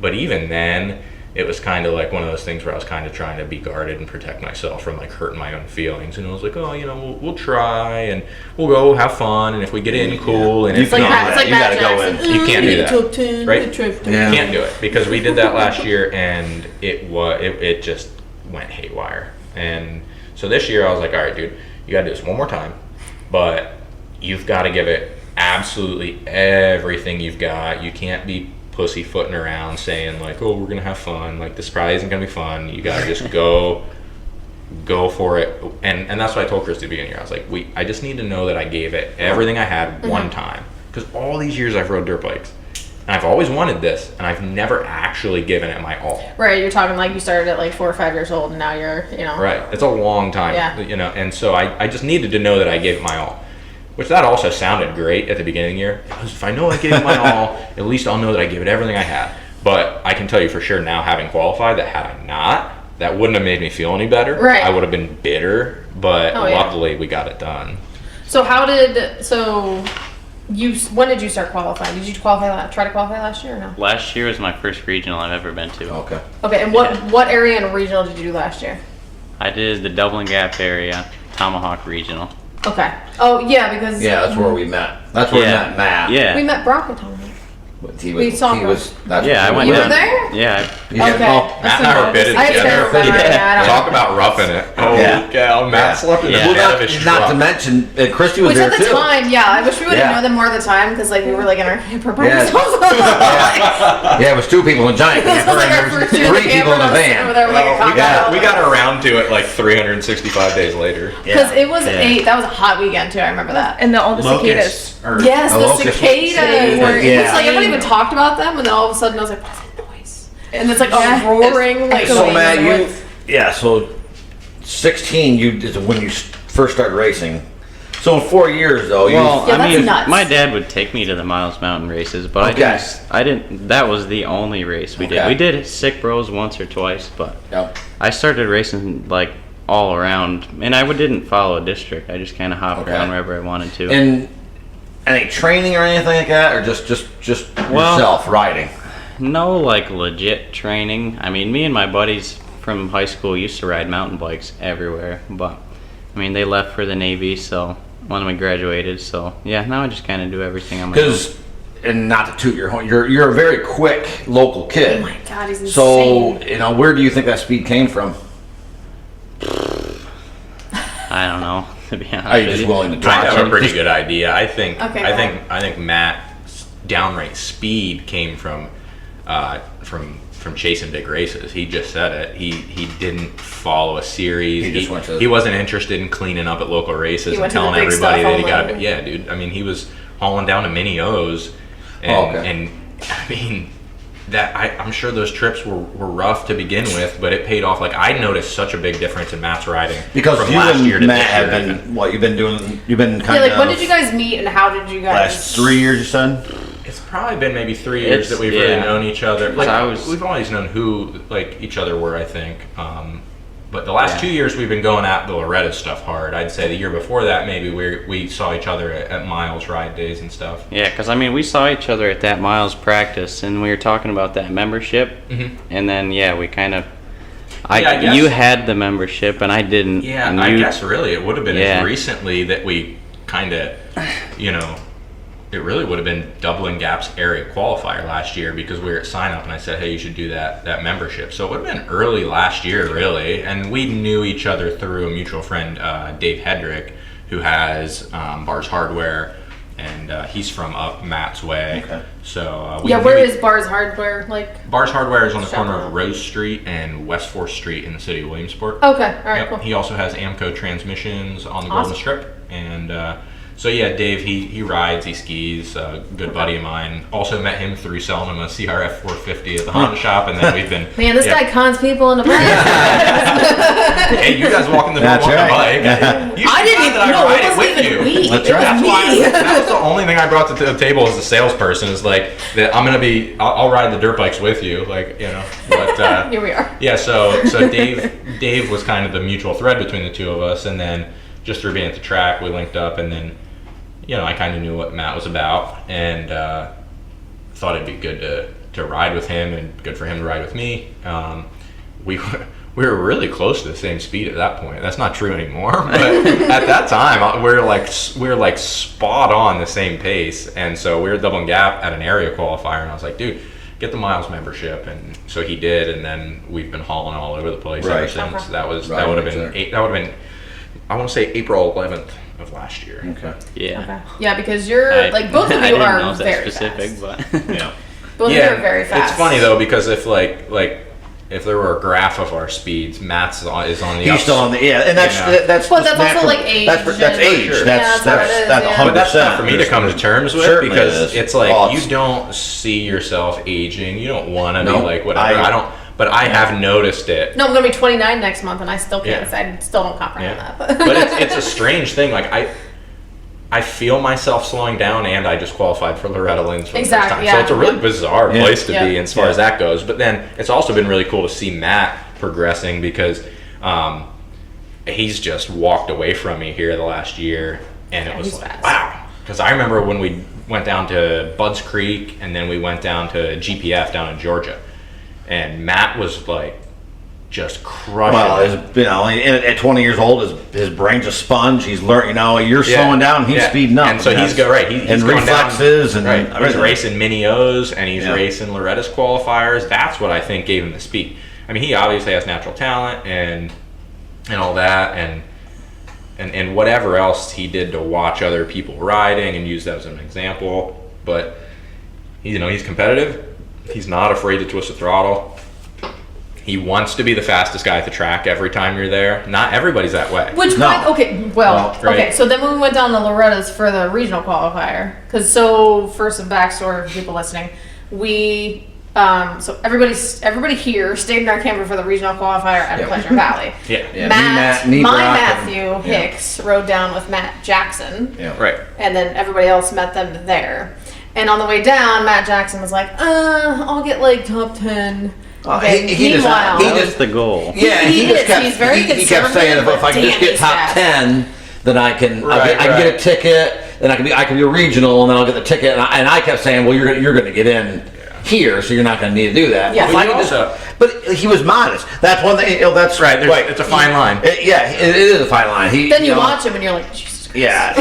but even then it was kind of like one of those things where I was kind of trying to be guarded and protect myself from like hurting my own feelings. And I was like, we'll try and we'll go have fun. And if we get in, cool. And It's like Matt Jackson. You can't do that, right? Yeah. You can't do it because we did that last year and it just went haywire. And so this year I was like, all right, dude, you got to do this one more time, but you've got to give it absolutely everything you've got. You can't be pussyfooting around saying like, oh, we're gonna have fun, like this probably isn't gonna be fun. You gotta just go for it. And that's what I told Chris at the beginning. I was like, I just need to know that I gave it everything I had one time, because all these years I've rode dirt bikes and I've always wanted this, and I've never actually given it my all. Right, you're talking like you started at like 4 or 5 years old, and now you're right, it's a long time. And so I just needed to know that I gave it my all. Which that also sounded great at the beginning of the year. Because if I know I gave it my all, at least I'll know that I gave it everything I had. But I can tell you for sure now, having qualified, that had I not, that wouldn't have made me feel any better. Right. I would have been bitter, but luckily we got it done. So when did you start qualifying? Did you try to qualify last year or no? Last year was my first regional I've ever been to. Okay. Okay, and what area and regional did you do last year? I did the Dublin Gap area, Tomahawk Regional. Okay. Oh yeah, because Yeah, that's where we met. That's where we met Matt. Yeah. we met Broc at Tomahawk. He saw him. I went You down. were there? Yeah. Yeah. Okay. Oh, Matt and I were bitted I together. remember that. Talk about roughing it. Oh, Yeah. cow. Matt slept in the Yeah. bed of his not to truck. mention, Christy was Which there at the too. time, I wish we would have Yeah. known them more at the time because like we were like in our camper by Yeah. ourselves. Yeah, it was 2 people in a giant This was camper, like our and first there year was in 3 the people in camper. a and I was sitting over van. there with, like, a cocktail. We got around to it like 365 days later. Because it was Yeah. that was a hot weekend too. I remember that. And all the cicadas. Yes, the Locust. cicadas. Yeah. It's like everyone even talked about them, and then all of a sudden I was like, "What's that noise?" And it's like a roaring, like So going in Matt, the woods. so 16, is when you first started racing. So in 4 years though, Well, Yeah, I that's mean, nuts. my dad would take me to the Miles Mountain races, but Okay. I didn't. That was the only race we did. Okay. We did Sick Bros once or twice, but I started racing like all around, and I didn't follow a district. I just kind of hopped around wherever I wanted to. And any training or anything like that, or just yourself riding? No, like legit training. I mean, me and my buddies from high school used to ride mountain bikes everywhere, but I mean, they left for the Navy, so when we graduated, so yeah, now I just kind of do everything on my own. Because and not to toot your horn, you're a very quick local kid. Oh my God, he's So, insane. where do you think that speed came from? I don't know, to be honest. Are you with just willing to I talk? have a pretty good idea. I think Okay, I think Matt's downright speed came from chasing big races. He just said it. He didn't follow a series. He just went to- he wasn't interested in cleaning up at local races He and went to the telling big everybody stuff that he got only. yeah, dude. I mean, he was hauling down to mini O's and okay. and I mean that I'm sure those trips were rough to begin with, but it paid off. Like I noticed such a big difference in Matt's riding Because from you last year and to Matt this have year. been, you've been kind Yeah, of. like when did you guys meet and how did you guys? Last 3 years, you said? It's probably been maybe 3 years It's- that we've really yeah. known each other. Like I was- we've always known who like each other were, I think. But the last Yeah. 2 years we've been going at the Loretta stuff hard. I'd say the year before that maybe we saw each other at Miles ride days and stuff. Yeah, because I mean, we saw each other at that Miles practice, and we were talking about that membership, and then we kind of, Yeah, I guess- you had the membership and I didn't. Yeah, and I you- guess really it would have been Yeah. as recently that we kind of, it really would have been Dublin Gap's area qualifier last year because we were at sign up and I said, hey, you should do that membership. So it would have been early last year, really. And we knew each other through a mutual friend, Dave Hedrick, who has Bars Hardware, and he's from up Matt's way. Okay. So we Yeah, knew where each- is Bars Hardware? Like, Bars Hardware is on the Shop corner around. of Rose Street and West 4th Street in the city of Williamsport. okay, all right, Yep. cool. He also has Amco transmissions on the Golden Awesome. Strip, and so yeah, Dave he rides, he skis. Good buddy of mine. Also met him through selling him a CRF 450 at the Honda shop, and then we've been. Man, this guy cons people in the bike. Hey, you guys walking the door That's on right. the bike. You I didn't forgot even that know. I ride It it wasn't with even you. me. That's It right. was That's why me. that was the only thing I brought to the table as a salesperson is like that I'm gonna be. I'll ride the dirt bikes with you, like But Here we are. yeah, so Dave was kind of the mutual thread between the two of us, and then just through being at the track, we linked up, and then I kind of knew what Matt was about, and thought it'd be good to ride with him, and good for him to ride with me. We were really close to the same speed at that point. That's not true anymore, but at that time we were like spot on the same pace, and so we were Dublin Gap at an area qualifier, and I was like, dude, get the Miles membership, and so he did, and then we've been hauling all over the place ever Right. since. Okay. That would Right, have makes been sense. that would have been I want to say April 11th of last year. Okay. Yeah. Okay. Yeah, because you're I- like both of I you didn't are know that very specific, fast. but Yeah. Both of you are very fast. It's funny though because if if there were a graph of our speeds, Matt's is on the He's still on the Yeah. and that's Well, that's also natural- like age That's and- age. Sure. That's Yeah, that's what it is, that's yeah. 100%. But that's tough for me to come to terms with Certainly because is. it's like Oh, you don't see yourself aging. You don't want to No, be like whatever. I- I don't. But I have noticed it. No, I'm gonna be 29 next month, and I still can't. Yeah. I still don't comprehend Yeah. that. But it's a strange thing. Like I feel myself slowing down, and I just qualified for Loretta Lynn's for the first Exactly, time. yeah. So it's a really Yeah. bizarre Yeah. place to Yeah. be as far Yeah. as that goes. But then it's also been really cool to see Matt progressing because he's just walked away from me here the last year, and it was he's like, fast. wow. Because I remember when we went down to Budds Creek, and then we went down to GPF down in Georgia, and Matt was like just crushing. Well, it. at 20 years old, his brain's a sponge. He's learning. You're slowing down. He's Yeah. speeding up. And so he's go right. He's and going down- reflexes and right. He's everything. racing mini O's and he's Yeah. racing Loretta's qualifiers. That's what I think gave him the speed. I mean, he obviously has natural talent and all that and whatever else he did to watch other people riding and use that as an example. But he's competitive. He's not afraid to twist the throttle. He wants to be the fastest guy at the track every time you're there. Not everybody's that way. Which No. point? Okay, well, Right. okay. So then when we went down to Loretta's for the regional qualifier, because for some backstory for people listening, we so everybody here stayed in our camper for the regional qualifier at Yep. Pleasure Valley. Yeah. Yeah, Matt, me, my Broc, and- Matthew Hicks rode down with Matt Jackson, Yeah. Right. and then everybody else met them there. And on the way down, Matt Jackson was like, "I'll get like top 10." Okay, he just- meanwhile, he that just- was the goal. Yeah, He just is. kept. He's very he kept saying, conservative, if I can but just get damn, top he's fast. 10, then I can Right, I can get right. a ticket. Then I can be a regional, and then I'll get the ticket. And I kept saying, well, you're going to get in here, so you're not going to need to do that. Yeah. If I But can you just- also- but he was modest. That's one thing. That's Right. It's a fine line. Yeah, it is a fine line. Then you watch him and you're like, Jesus Christ. Yeah.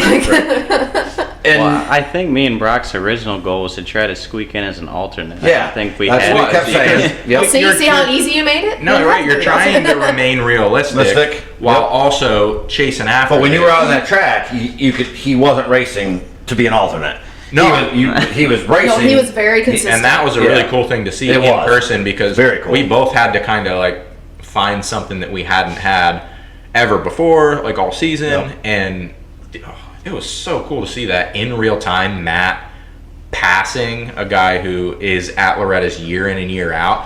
And Well, I think me and Brock's original goal was to try to squeak in as an alternate. I Yeah, don't think we that's had. what we kept saying. Yep. See how easy you made it? No, You right. have You're to. trying to remain realistic Yep. while also chasing after. But when you it. were out on that track, he wasn't racing to be an alternate. No. he was racing. No, he was very consistent. And that was a really Yeah. cool thing to see It in was. person because Very cool. we both had to kind of like find something that we hadn't had ever before, like all season, Yep. and it was so cool to see that in real time. Matt passing a guy who is at Loretta's year in and year out.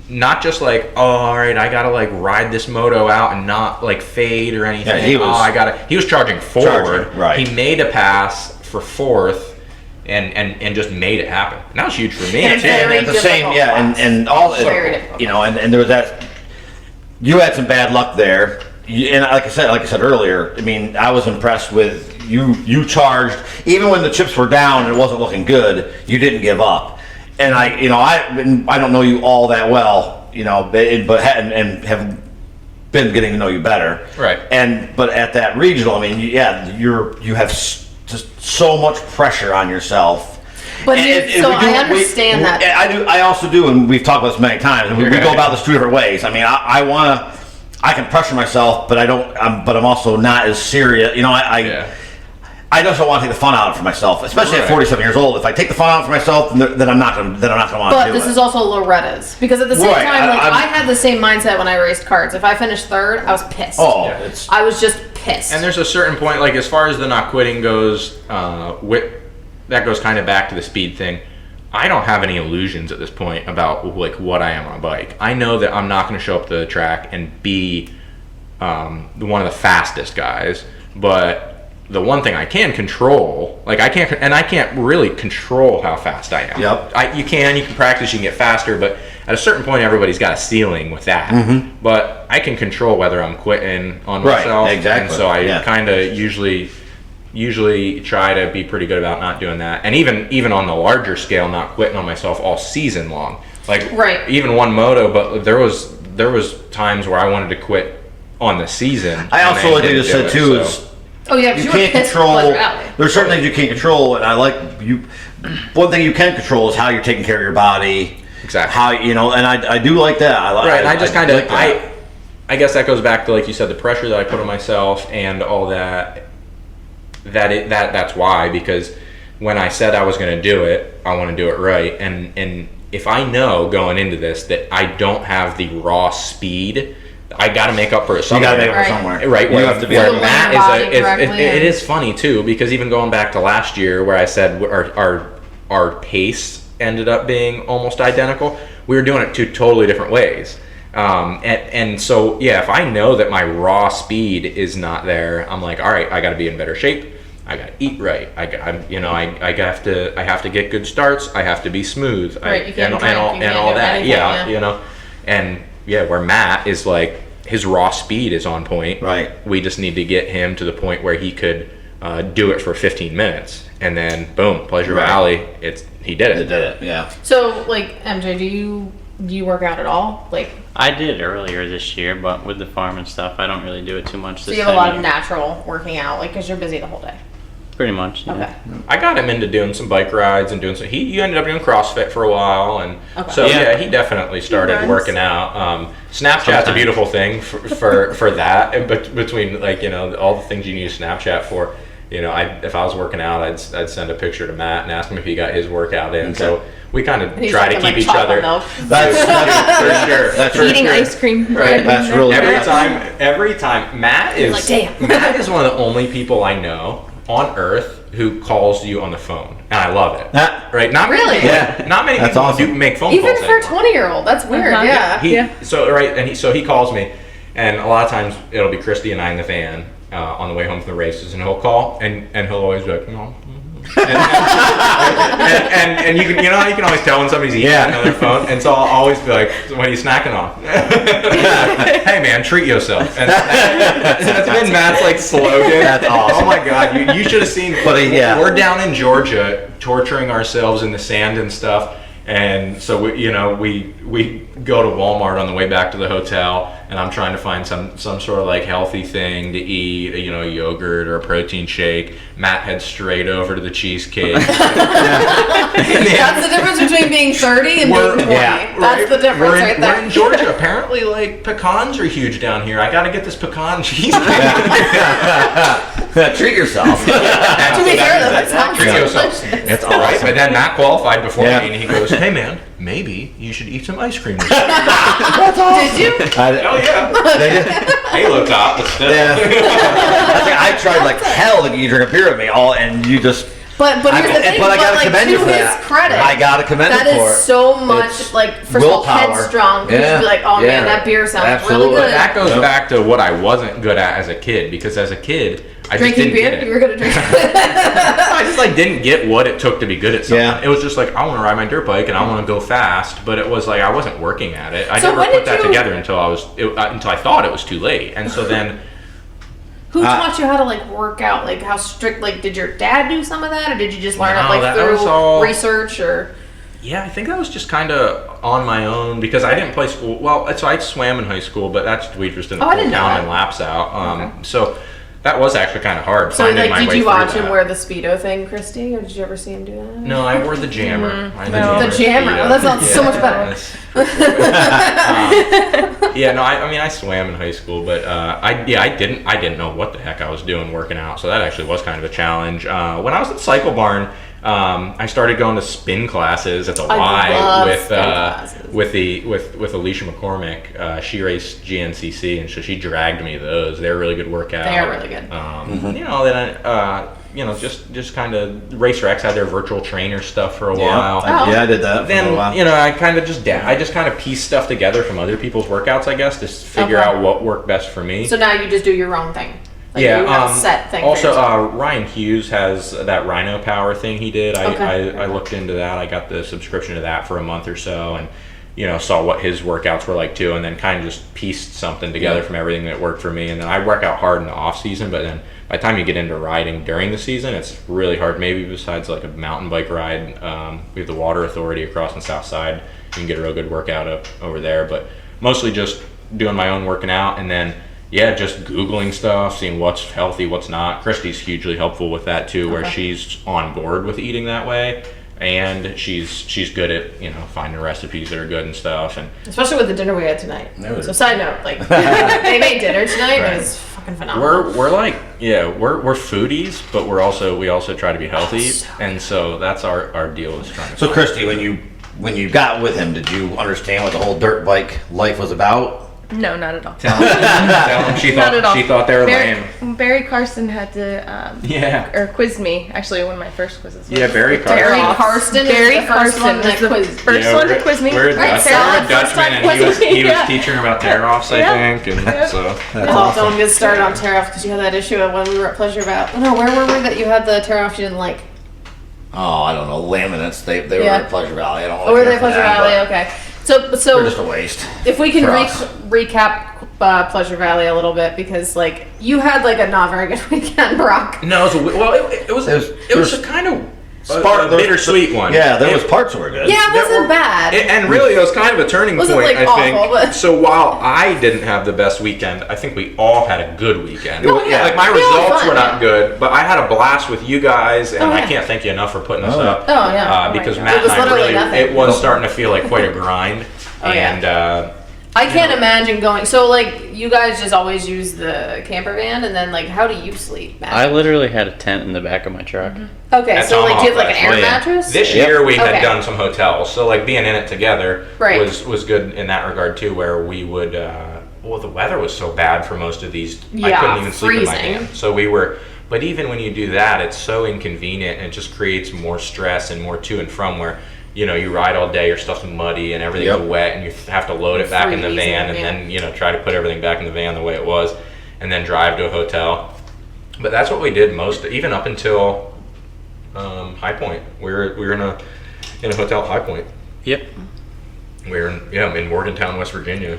Not just like, oh, all right, I gotta like ride this moto out and not like fade or anything. Yeah, he was charging forward. right. He made a pass for fourth and just made it happen. And that was huge for me And too. very And at the same, difficult yeah, class. and all, Very difficult. you know, and there was that. You had some bad luck there, and like I said earlier. I mean, I was impressed with you. You charged even when the chips were down and it wasn't looking good. You didn't give up, and I don't know you all that well, you know, but have been getting to know you better, Right. But at that regional, I mean, you have just so much pressure on yourself. But And so we do- I understand that. I do. I also do, and we've talked about this many times. And we go about this two different ways. I mean, I can pressure myself, but I don't. But I'm also not as serious. You know, I just don't want to take the fun out of it for myself, especially at 47 years old. If I take the fun out for myself, then I'm not going to want to But do this it. is also Loretta's because at the same Right, time, like I'm- I had the same mindset when I raced carts. If I finished third, I was pissed. Oh, Yeah. it's I was just pissed. And there's a certain point, like as far as the not quitting goes, that goes kind of back to the speed thing. I don't have any illusions at this point about like what I am on a bike. I know that I'm not going to show up to the track and be one of the fastest guys, but the one thing I can control, like I can't really control how fast I am. Yep. You can practice, you can get faster, but at a certain point, everybody's got a ceiling with that. Mm-hmm. But I can control whether I'm quitting on Right, myself. exactly, And so I yeah. kind of usually try to be pretty good about not doing that, and even on the larger scale, not quitting on myself all season long. Like Right. even one moto, but there was times where I wanted to quit on the season. I also, like I didn't just do said it, too, so. is oh yeah, 'cause you you were can't pissed control. with Pleasure Alley. There's certain things you can't control, and I like you. One thing you can control is how you're taking care of your body. Exactly. How and I do like that. Right, and I just kind of like that. I guess that goes back to, like you said, the pressure that I put on myself and all that. That's why, because when I said I was going to do it, I want to do it right, and if I know going into this that I don't have the raw speed, I got to make up for it You somewhere. got to make it Right. somewhere. Right, You where, have to be. where able to Matt move your body is correctly it and- is funny too, because even going back to last year where I said our pace ended up being almost identical, we were doing it two totally different ways. And so yeah, if I know that my raw speed is not there, I'm like, all right, I got to be in better shape. I got to eat right. I have to get good starts. I have to be smooth. Right, you can't and drink, all you can't all do that. anything, Yeah, yeah. and yeah, where Matt is like his raw speed is on point. Right. We just need to get him to the point where he could do it for 15 minutes, and then boom, Pleasure Right. Valley. He did They it. did it. Yeah. So like MJ, do you work out at all? Like I did earlier this year, but with the farm and stuff, I don't really do it too much. so This you have a time lot of year. natural working out, like because you're busy the whole day. Pretty much. Yeah. Okay. I got him into doing some bike rides and doing some. He ended up doing CrossFit for a while, and Okay. so Yeah. yeah, he definitely started learns. working out. Snapchat's a Sometimes. beautiful thing for that. And between like all the things you can use Snapchat for. If I was working out, I'd send a picture to Matt and ask him if he got his workout in. Okay. So we kind of And he's try to drinking, keep like, each chocolate other. milk. That's For sure. That's for Eating sure. ice cream. Right. That's really Every time, Matt is like, damn. Matt is one of the only people I know on earth who calls you on the phone, and I love it. Right? Not many Really? people- Yeah. Not many That's people awesome. do make phone Even calls for a anymore. 20-year-old, that's weird. Uh-huh. Yeah. So he calls me, and a lot of times it'll be Christy and I in the van on the way home from the races, and he'll call, and he'll always be like, no. and you can always tell when somebody's eating Yeah. on their phone, and so I'll always be like, what are you snacking on? Hey man, treat yourself. And that's been Matt's like slogan. That's awesome. Oh my god, you should have seen. But, yeah. We're down in Georgia torturing ourselves in the sand and stuff, And so we go to Walmart on the way back to the hotel, and I'm trying to find some sort of like healthy thing to eat, a yogurt or a protein shake. Matt heads straight over to the cheesecake. That's the difference between being 30 and being 20. That's the difference right there. We're in Georgia. Apparently, like, pecans are huge down here. I got to get this pecan cheesecake. Treat yourself. To be fair, though, that sounds delicious. It's all right. But then Matt qualified before me, and he goes, "Hey, man, maybe you should eat some ice cream this year." That's awesome. Did you? Oh yeah. Halo top, but still. Yeah. I tried like hell to get you to drink a beer with me, and you just. But here's the thing. But I gotta like, commend you to for his that. credit, I gotta commend that him for it. is so much It's like first of all willpower. headstrong. You Yeah. should be like, oh Yeah. man, that beer sounds Absolutely. really good. That goes back to what I wasn't good at as a kid, because as a kid, I Drinking just didn't beer, get it. you were gonna drink. I just like didn't get what it took to be good at something. Yeah. It was just like, I want to ride my dirt bike and I want to go fast, but it was like I wasn't working at it. I So never when put did that you- together until I thought it was too late. And so then Who taught you how to like work out? Like how strict? Like did your dad do some of that, or did you just learn No, it like that through was all- research or? yeah, I think that was just kind of on my own because I didn't play school. Well, so I swam in high school, but that's we just didn't Oh, I pull didn't know down that. and laps out. Okay. So that was actually kind of hard. So finding like, my did way you through watch him that. wear the Speedo thing, Christy, or did you ever see him do that? No, I wore the jammer. The jammer. Oh, that sounds so much better. Yeah, no, I mean I swam in high school, but I didn't know what the heck I was doing working out, so that actually was kind of a challenge. When I was at Cycle Barn, I started going to spin classes at the I Y love with spin classes. with Alicia McCormick. She raced GNCC, and so she dragged me to those. They're a really good workout. They are really good. Then just kind of RacerX had their virtual trainer stuff for a while. Oh. Yeah, I did that for a Then while. I kind of pieced stuff together from other people's workouts, I guess, to figure Okay. out what worked best for me. So now you just do your own thing. Like yeah. you have a set thing. for Also, yourself. Ryan Hughes has that Rhino Power thing he did. Okay. I looked into that. I got the subscription to that for a month or so, and saw what his workouts were like too, and then kind of just pieced something together from everything that worked for me. And then I work out hard in the off season, but then by the time you get into riding during the season, it's really hard. Maybe besides like a mountain bike ride, we have the Water Authority across on the south side. You can get a real good workout up over there, but mostly just doing my own working out, and then just Googling stuff, seeing what's healthy, what's not. Christy's hugely helpful with that too, where she's on board with eating that way, and she's good at finding recipes that are good and stuff. And Especially with the dinner we had tonight. No. So side note, like they made dinner tonight. It was fucking phenomenal. we're like we're foodies, but we also try to be healthy, and so that's our deal is trying to. So Christy, when you got with him, did you understand what the whole dirt bike life was about? No, not at all. Tell him she Not at all. thought they were lame. Barry Carson had to Yeah. quiz me. Actually, one of my first quizzes. Yeah, Barry Carson. Barry Karsten Barry is the first Carson one that is the quizzed. first one to quiz me. We're a Right, Dutch, Sarah, we're a first Dutchman, time and he was quizzing me, yeah. teaching about tear-offs, I Yeah. think, and Yep. so. Don't get started on tear off because you had that issue when we were at Pleasure Valley. Oh, no, where were we that you had the tear off you didn't like? Oh, I don't know. Laminates. They were Yeah. at Pleasure Valley. I don't know. Oh, were they Pleasure Valley? Okay. They're just So a waste. if we can for us. recap Pleasure Valley a little bit, because like you had like a not very good weekend, Brock. No, it was a kind of a bittersweet one. Yeah, there was parts that were good. Yeah, it wasn't bad. And really, it was kind of a turning Wasn't, point, like, I think. awful, but- So while I didn't have the best weekend, I think we all had a good weekend. Oh, yeah. Like my We all had results fun. were not good, but I had a blast with you guys, and Oh, I yeah. can't thank you enough for putting us Oh. up. Oh, yeah. Because Oh my Matt God. It was and I literally really, nothing. it was starting to feel like quite a grind. Oh, yeah. And I can't imagine going. So like you guys just always use the camper van, and then like how do you sleep, Matt? I literally had a tent in the back of my truck. Okay, At so like do you have like an Tomahawk air Rest. mattress? This Yep. year we had Okay. done some hotels, so like being in it together Right. was good in that regard too. Where we would, the weather was so bad for most of these, I Yeah, couldn't even sleep in my freezing. van. So we were, but even when you do that, it's so inconvenient and it just creates more stress and more to and from where. You ride all day, your stuff's muddy and everything's Yep. wet, and you have to load it back in the Freezing, van, and yeah. then try to put everything back in the van the way it was, and then drive to a hotel. But that's what we did most, even up until High Point. We were in a hotel at High Point. Yep. We were in Morgantown, West Virginia.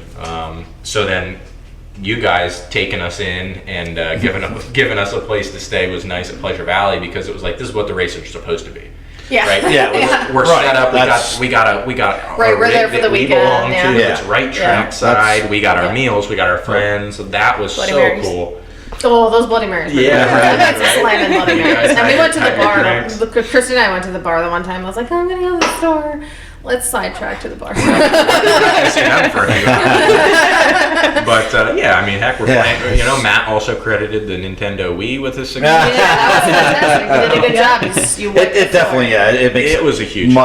So then you guys taking us in and giving us a place to stay was nice at Pleasure Valley, because it was like, this is what the races are supposed to be. Yeah. Right. Yeah. We're Right, set up. that's- We got Right, our we're there rig for that the we weekend, belong yeah. to. Yeah. It's right Yeah. trackside. We got our Yeah. meals. We got our friends. So that was Bloody so Marys. cool. Oh, those Bloody Marys. were Yeah, good. right, That's slamming Bloody You Marys. guys And we had went to the your bar. drinks. Christy and I went to the bar the one time. I was like, oh, I'm gonna go to the store. Let's sidetrack to the bar. We're not gonna see them for a few hours. But yeah, I mean, heck, we're playing. You know, Matt also credited the Nintendo Wii with his success. Yeah, that was fantastic. You did a good job. You went It definitely, yeah, it makes It was a huge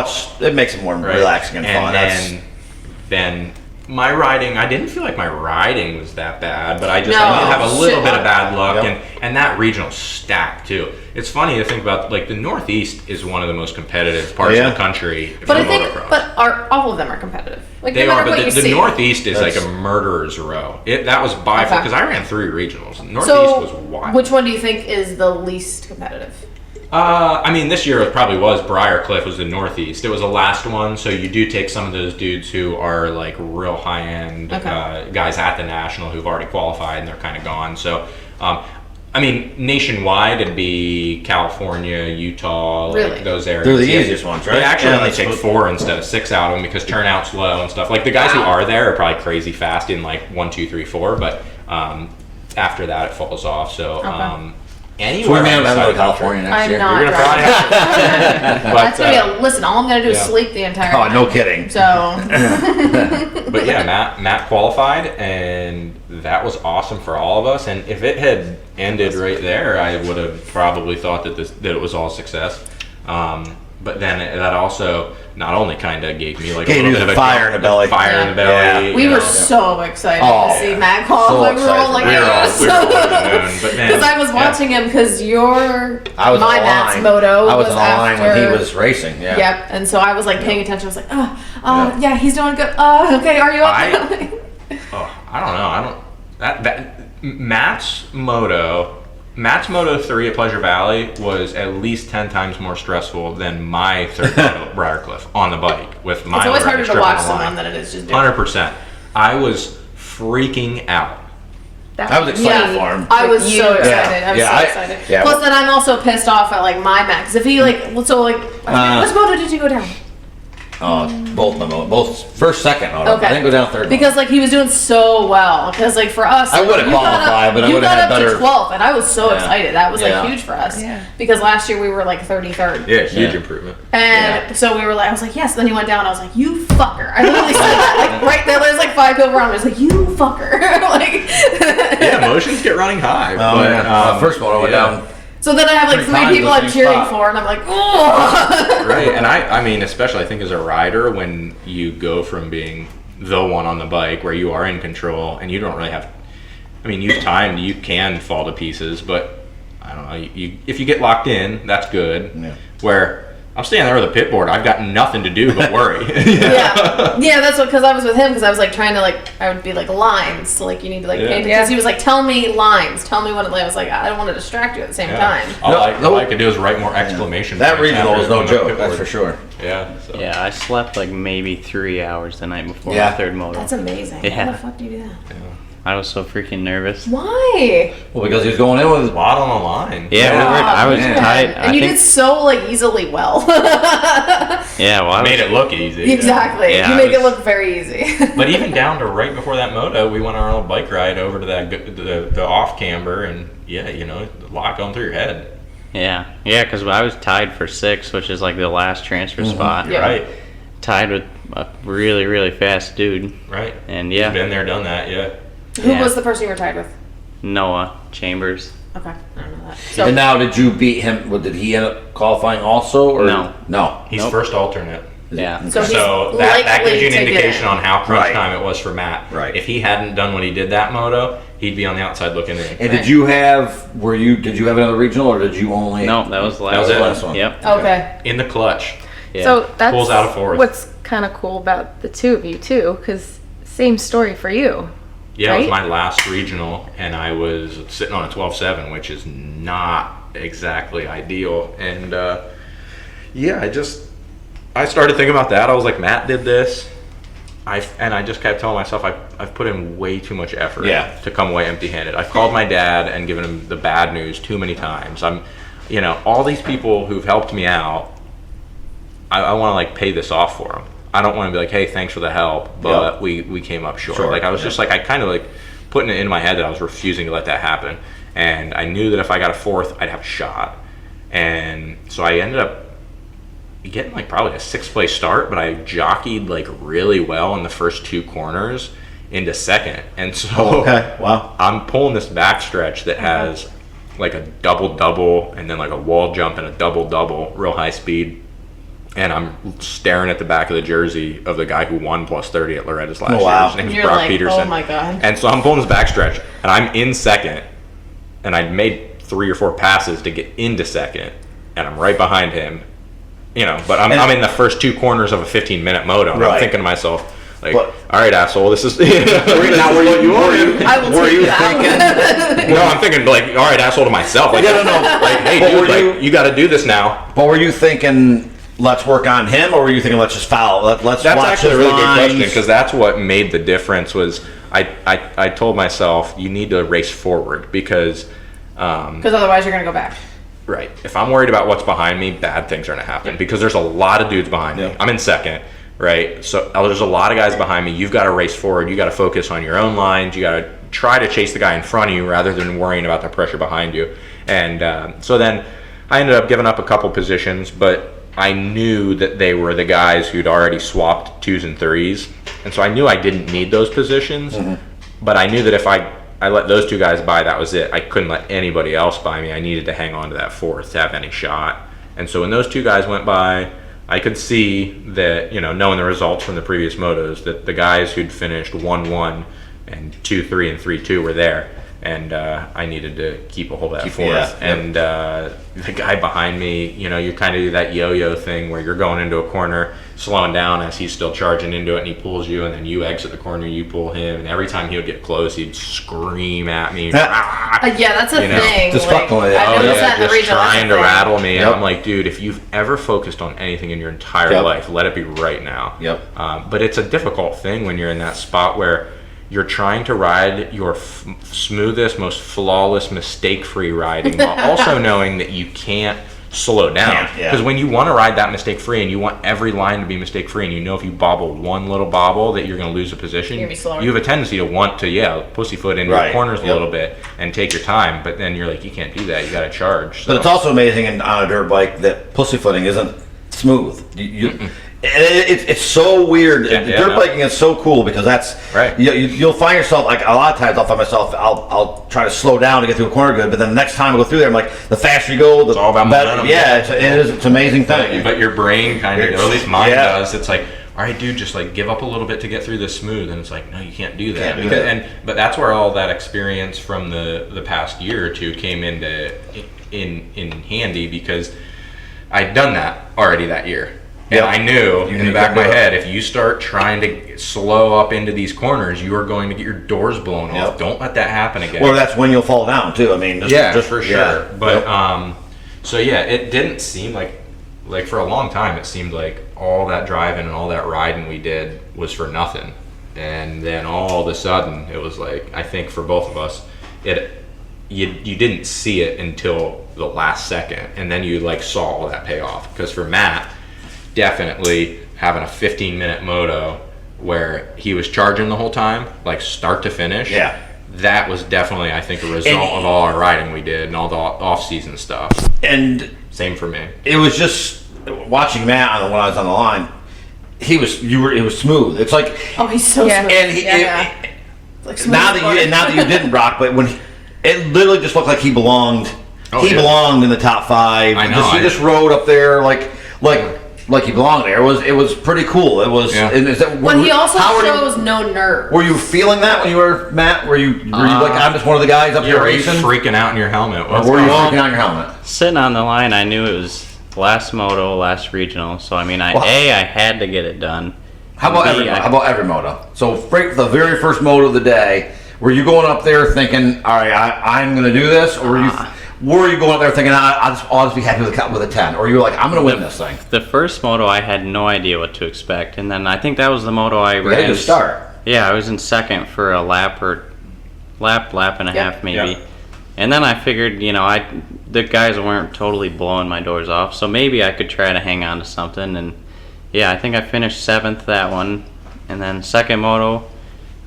it makes it more Right. relaxing and fun. And then my riding, I didn't feel like my riding was that bad, but I did No, have a little shit. bit of bad luck, Yep. and that regional stacked too. It's funny to think about, like the Northeast is one of the most competitive parts Yeah. of the country for But I think, motocross. all of them are competitive. Like They no are, matter what but you the see. Northeast is like That's- a murderer's row. That was by far, Okay. because I ran 3 regionals. Northeast So, was wild. which one do you think is the least competitive? I mean, this year it probably was Briarcliff was the Northeast. It was the last one, so you do take some of those dudes who are like real high end Okay. guys at the national who've already qualified and they're kind of gone. So, I mean, nationwide it'd be California, Utah, Really? like those areas. They're the Yeah. easiest ones, right? They actually Yeah, only that's take what- 4 instead of 6 out of them because turnout's low and stuff. Like the guys who Wow. are there are probably crazy fast in like 1, 2, 3, 4, but after that it falls off. So. Anywhere So we may have outside to go to the country. California next I'm year. not You're gonna driving. probably have to. That's gonna be a listen. All I'm gonna do is yeah. sleep the entire Oh, time. no kidding. So But yeah, Matt qualified, and that was awesome for all of us. And if it had ended right there, I would have probably thought that it was all success. But then that also not only kind of gave me like Gave a little you bit the of fire in the belly. fire in the belly. Yeah. we you were know. so excited Oh, to see yeah. Matt qualify. So We were all excited. like, we were all yes. over the moon. But then Because I was watching him because I was my on the Matt's line. moto I was on the line when after- he was racing. Yeah. Yep, and so I was like paying attention. I was like, Yeah. yeah, he's doing good. Okay, are you up? I don't know. I don't that Matt's Moto 3 at Pleasure Valley was at least 10 times more stressful than my third moto at Briarcliff on the bike with my It's always harder to strip watch on the line. someone than it is just doing. 100%. I was freaking out. I was excited for him. I was You- so excited. I was Yeah, so I- excited. yeah. Plus, then I'm also pissed off at like my Max. If he like, which moto did you go down? Both first, second. I didn't go down third. Because like he was doing so well. Because like for us, I would've you got up- qualified, but I you would've got had up better- to 12th, and I was so Yeah. excited. That was Yeah. like huge for us. Yeah. Because last year we were like 33rd. Yeah, huge Yeah. improvement. And so we were like, I was like, yes. Then he went down. I was like, you fucker. I literally said that. Like right there, there's like 5 people around me. I was like, you fucker. Like. Yeah, emotions get running high. Oh, but, yeah. First one I went down. So then I have like 3 3 times people the I'm same cheering spot. for, and I'm like, oh. Right, and I mean, especially I think as a rider, when you go from being the one on the bike where you are in control and you don't really have, I mean, you've timed, you can fall to pieces, but I don't know, if you get locked in, that's good. Yeah. Where I'm standing there with a pit board, I've got nothing to do but worry. Yeah, that's what, because I was with him, because I was like trying to like, I would be like lines, so like you need to like Yeah. paint, because he was like, tell me lines, tell me what it, I was like, I don't want to distract you at the same time. All I could do is write more exclamation That points regional after was no on the joke. pit That's board. for sure. Yeah. So. Yeah, I slept like maybe 3 hours the night before Yeah. my third moto. That's amazing. Yeah. How the fuck do you do that? I was so freaking nervous. Why? Well, because he was going in with his A lot on the line. Yeah, I was man. tight. And you did so like easily well. Yeah, well, I Made was, it look easy. Exactly. Yeah, you I make it was- look very easy. But even down to right before that moto, we went on our little bike ride over to the off camber, and yeah, you know, a lot going through your head. yeah, because I was tied for 6th, which is like the last transfer spot. Yeah. Right, Tied with a really, really fast dude. right. And You've yeah, been there, done that. Yeah. Who Yeah. was the person you were tied with? Noah Chambers. Okay, I don't know that. So And now, did you beat him? Did he end up qualifying also? Or No. No. He's Nope. first alternate. Yeah. So he's So that likely gives you an to get indication in. on how crunch Right. time it was for Matt. Right. If he hadn't done what he did that moto, he'd be on the outside looking in. And did you have? Did you have another regional, or did you only? No, that was the last, That was the it. last one. Yep. Okay. In the clutch. Yeah. So that's Pulls out a fourth. what's kind of cool about the two of you too, because same story for you. Yeah, it was Right? my last regional, and I was sitting on a 12.7, which is not exactly ideal. And yeah, I started thinking about that. I was like, Matt did this. I just kept telling myself I've put in way too much effort Yeah. to come away empty-handed. I've called my dad and given him the bad news too many times. All these people who've helped me out, I want to like pay this off for him. I don't want to be like, hey, thanks for the help, but we came up short. Like I was just like, I kind of like putting it in my head that I was refusing to let that happen. And I knew that if I got a fourth, I'd have a shot. And so I ended up getting like probably a 6th place start, but I jockeyed like really well in the first 2 corners into second. And so I'm pulling this backstretch that has like a double and then like a wall jump and a double, real high speed. And I'm staring at the back of the jersey of the guy who won plus 30 at Loretta's last year. His name's Brock Peterson. Oh my God. And so I'm pulling this backstretch, and I'm in second, and I made 3 or 4 passes to get into second, and I'm right behind him, but I'm in the first 2 corners of a 15-minute moto, and I'm thinking to myself, like, all right, asshole, this is... Were you thinking... No, I'm thinking, like, all right, asshole to myself. Like, no. Like, hey, dude, like, you got to do this now. But were you thinking... let's work on him, or were you thinking let's just foul? Let's that's watch actually a his really lines. good question, because that's what made the difference. Was I told myself you need to race forward because otherwise you're gonna go back. Right. If I'm worried about what's behind me, bad things are gonna happen because there's a lot of dudes behind me. I'm in second, right? So there's a lot of guys behind me. You've got to race forward. You got to focus on your own lines. You got to try to chase the guy in front of you rather than worrying about the pressure behind you. And so then I ended up giving up a couple positions, but I knew that they were the guys who'd already swapped 2s and 3s, and so I knew I didn't need those positions. But I knew that if I let those 2 guys by, that was it. I couldn't let anybody else by me. I needed to hang on to that 4th to have any shot. And so when those 2 guys went by, I could see that, knowing the results from the previous motos, that the guys who'd finished 1-1 and 2-3 and 3-2 were there. And I needed to keep a hold of that 4th. And the guy behind me, you kind of do that yo-yo thing where you're going into a corner, slowing down as he's still charging into it, and he pulls you, and then you exit the corner, you pull him, and every time he would get close, he'd scream at me. That's a thing. Just fucking with it. Just trying to rattle me. And I'm like, dude, if you've ever focused on anything in your entire life, let it be right now. But it's a difficult thing when you're in that spot where you're trying to ride your smoothest, most flawless, mistake-free riding while also knowing that you can't slow down. Because when you want to ride that mistake-free and you want every line to be mistake-free and you if you bobble one little bobble that you're going to lose a position, you have a tendency to want to, pussyfoot into your corners a little bit and take your time. But then you're like, you can't do that. You got to charge. So. But it's also amazing on a dirt bike that pussyfooting isn't smooth. It's so weird. Dirt biking is so cool because that's right. You'll find yourself, like, a lot of times I'll find myself, I'll try to slow down to get through a corner good, but then the next time I go through there, I'm like, the faster you go, the it's all about better. momentum. It's an amazing thing. But your brain kind of, or at least mine does. It's like, all right, dude, just like give up a little bit to get through this smooth, and it's like, no, you can't do that. But that's where all that experience from the past year or 2 came in handy, because I'd done that already that year. And I knew in the back of my head, if you start trying to slow up into these corners, you are going to get your doors blown off. Don't let that happen again. Or that's when you'll fall down too. I mean, just for sure. But it didn't seem like for a long time it seemed like all that driving and all that riding we did was for nothing. And then all of a sudden it was like, I think for both of us, you didn't see it until the last second, and then you saw all that pay off. Because for Matt, definitely having a 15-minute moto where he was charging the whole time, start to finish. That was definitely, I think, a result of all our riding we did and all the off-season stuff. And same for me. It was just watching Matt when I was on the line. It was smooth. It's like, he's so smooth. And now that you didn't, Brock, but when it literally just looked like he belonged. He belonged in the top 5. I know. He just rode up there like he belonged there. It was pretty cool. It was. Yeah. He also shows no nerve. Were you feeling that when you were Matt? Were you like, I'm just one of the guys up here racing? Freaking out in your helmet? Or were you freaking out in your helmet? Sitting on the line, I knew it was last moto, last regional. So I mean, I had to get it done. How about every moto? So the very first moto of the day, were you going up there thinking, all right, I'm going to do this, or were you going up there thinking, I'll just be happy with a 10? Or you were like, I'm going to win this thing? The first moto, I had no idea what to expect. And then I think that was the moto I ran. You had to start. Yeah, I was in second for a lap and a half maybe. And then I figured, the guys weren't totally blowing my doors off, so maybe I could try to hang on to something. And yeah, I think I finished 7th that one. And then second moto,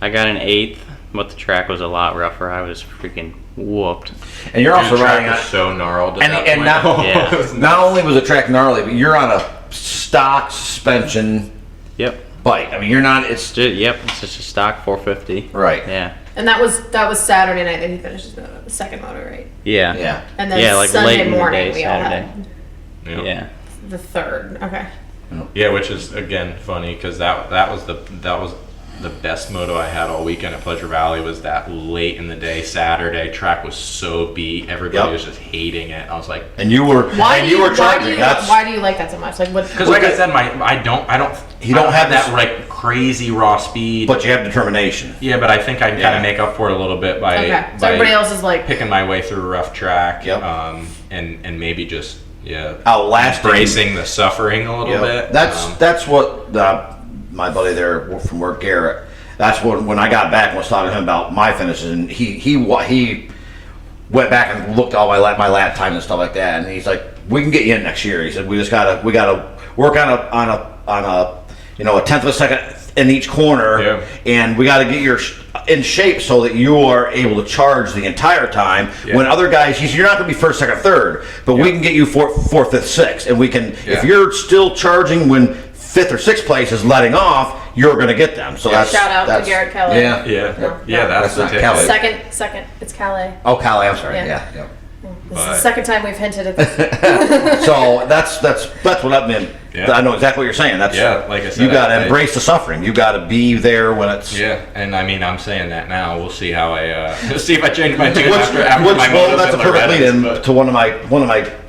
I got an 8th, but the track was a lot rougher. I was freaking whooped. And you're also the track riding on was so gnarled. and not only was the track gnarly, but you're on a stock suspension Yep. bike. I mean, you're not. It's It's just a stock 450. right. Yeah. And that was Saturday night that he finished his moto, the second moto, right? Yeah. Yeah. And then Yeah, like Sunday late in the morning day, we all Saturday. had Yeah. the third. Okay. Yeah, which is again funny because that was the best moto I had all weekend at Pleasure Valley. Was that late in the day Saturday. Track was so beat, everybody was just hating it. I was like, And you were. Why and do you charging. That's why do you like that so much? Like what? because like I said, I don't You don't have that this- like crazy raw speed. but you have determination. Yeah, but I think I can kind Yeah. of make up for it a little bit by Okay. So by everybody else is like picking my way through a rough track. Yep. And maybe just Outlasting. embracing the suffering a little bit. That's what my buddy there from work, Garrett. That's what when I got back and was talking to him about my finishes, and he went back and looked at all my lap time and stuff like that, and he's like, "We can get you in next year." He said, "We gotta work on a 1/10 of a second in each corner, and we gotta get your in shape so that you are able to charge the entire time. When other guys, he said, you're not gonna be first, second, third, but we can get you fourth, fifth, sixth, and we can if you're still charging when 5th or 6th place is letting off, you're going to get them. So that's shout out to Garrett Kelly. Yeah. That's the not ticket. Kelly. Second, it's Calais. Oh, Callie, I'm sorry. Yeah. Yeah. This is the second time we've hinted at this. So that's what I mean. Yeah. I know exactly what you're saying. That's like I said, you got to embrace the suffering. You got to be there when it's. Yeah, and I mean, I'm saying that now. We'll see how I see if I change my tune after Which, my well, motos that's a at perfect Loretta's, lead-in but- to one of my.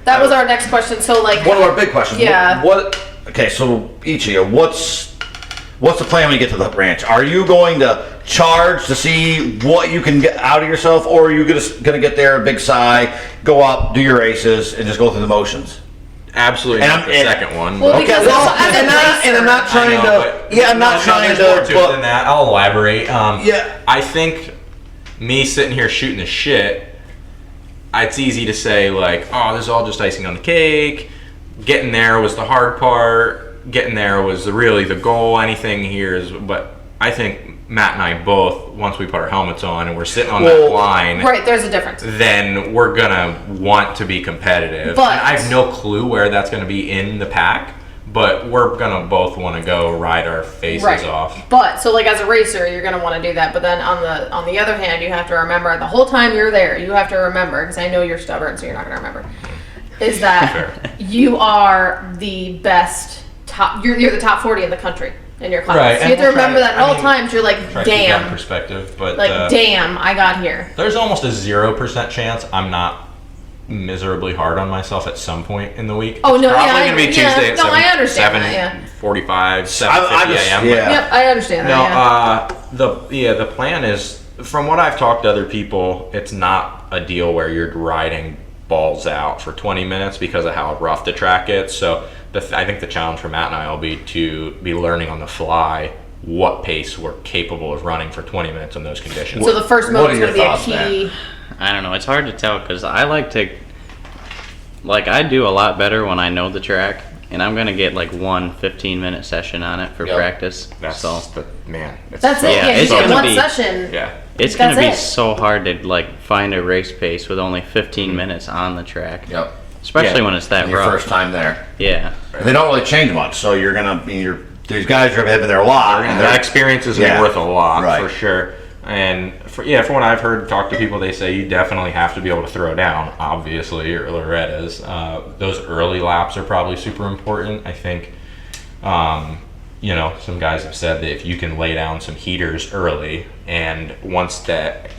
That was our next question. So like One of our big questions. Yeah. What? Okay, so each of you, what's the plan when you get to the ranch? Are you going to charge to see what you can get out of yourself, or are you going to get there, big sigh, go up, do your races, and just go through the motions? Absolutely And not I'm- the and- second one. Well, but- because also as a and I'm not racer- trying I know, but- to. Yeah, I'm not trying there's more to. to it than that. I'll elaborate. Yeah. I think me sitting here shooting the shit, it's easy to say like, oh, this is all just icing on the cake. Getting there was the hard part. Getting there was really the goal. Anything here is, but I think Matt and I both, once we put our helmets on and we're sitting on that line, Right, there's a difference. then we're gonna want to be competitive. But- And I have no clue where that's gonna be in the pack, but we're gonna both want to go ride our faces off. But so like as a racer, you're gonna want to do that. But then on the other hand, you have to remember the whole time you're there. You have to remember, because I know you're stubborn, so you're not gonna remember. Is that Sure. you are the best top? You're the top 40 in the country in your class. Right, So you have to and we'll remember try- that at I all mean, times. You're like, Try to keep that in damn, perspective, but like damn, I got here. there's almost a 0% chance I'm not miserably hard on myself at some point in the week. Oh, It's no, yeah, probably I- gonna be yeah, Tuesday at no, I understand 7, that, yeah. 7:45, I 7:50 just- a.m. yeah. Yep, I understand No, that. the plan is, from what I've talked to other people, it's not a deal where you're riding balls out for 20 minutes because of how rough the track is. So I think the challenge for Matt and I will be to be learning on the fly what pace we're capable of running for 20 minutes in those conditions. So the first What mode are is your going to be a thoughts, key. I don't know. It's hard to tell because I like to, I do a lot better when I know the track, and I'm gonna get like one 15-minute session on it for Yep. practice. That's So man. It's That's so- it. Yeah, Yeah, you it's get gonna one be- session. Yeah. it's gonna That's be it. so hard to find a race pace with only 15 minutes on the track. Yep. Especially Yeah. when it's that Your rough. first time there. Yeah. They don't really change much, so you're gonna. These guys have been there a lot, and That experience is Yeah. worth a lot Right. for sure. And from what I've heard, talk to people, they say you definitely have to be able to throw down. Obviously, or Lorettas. Those early laps are probably super important. I think, some guys have said that if you can lay down some heaters early, and once that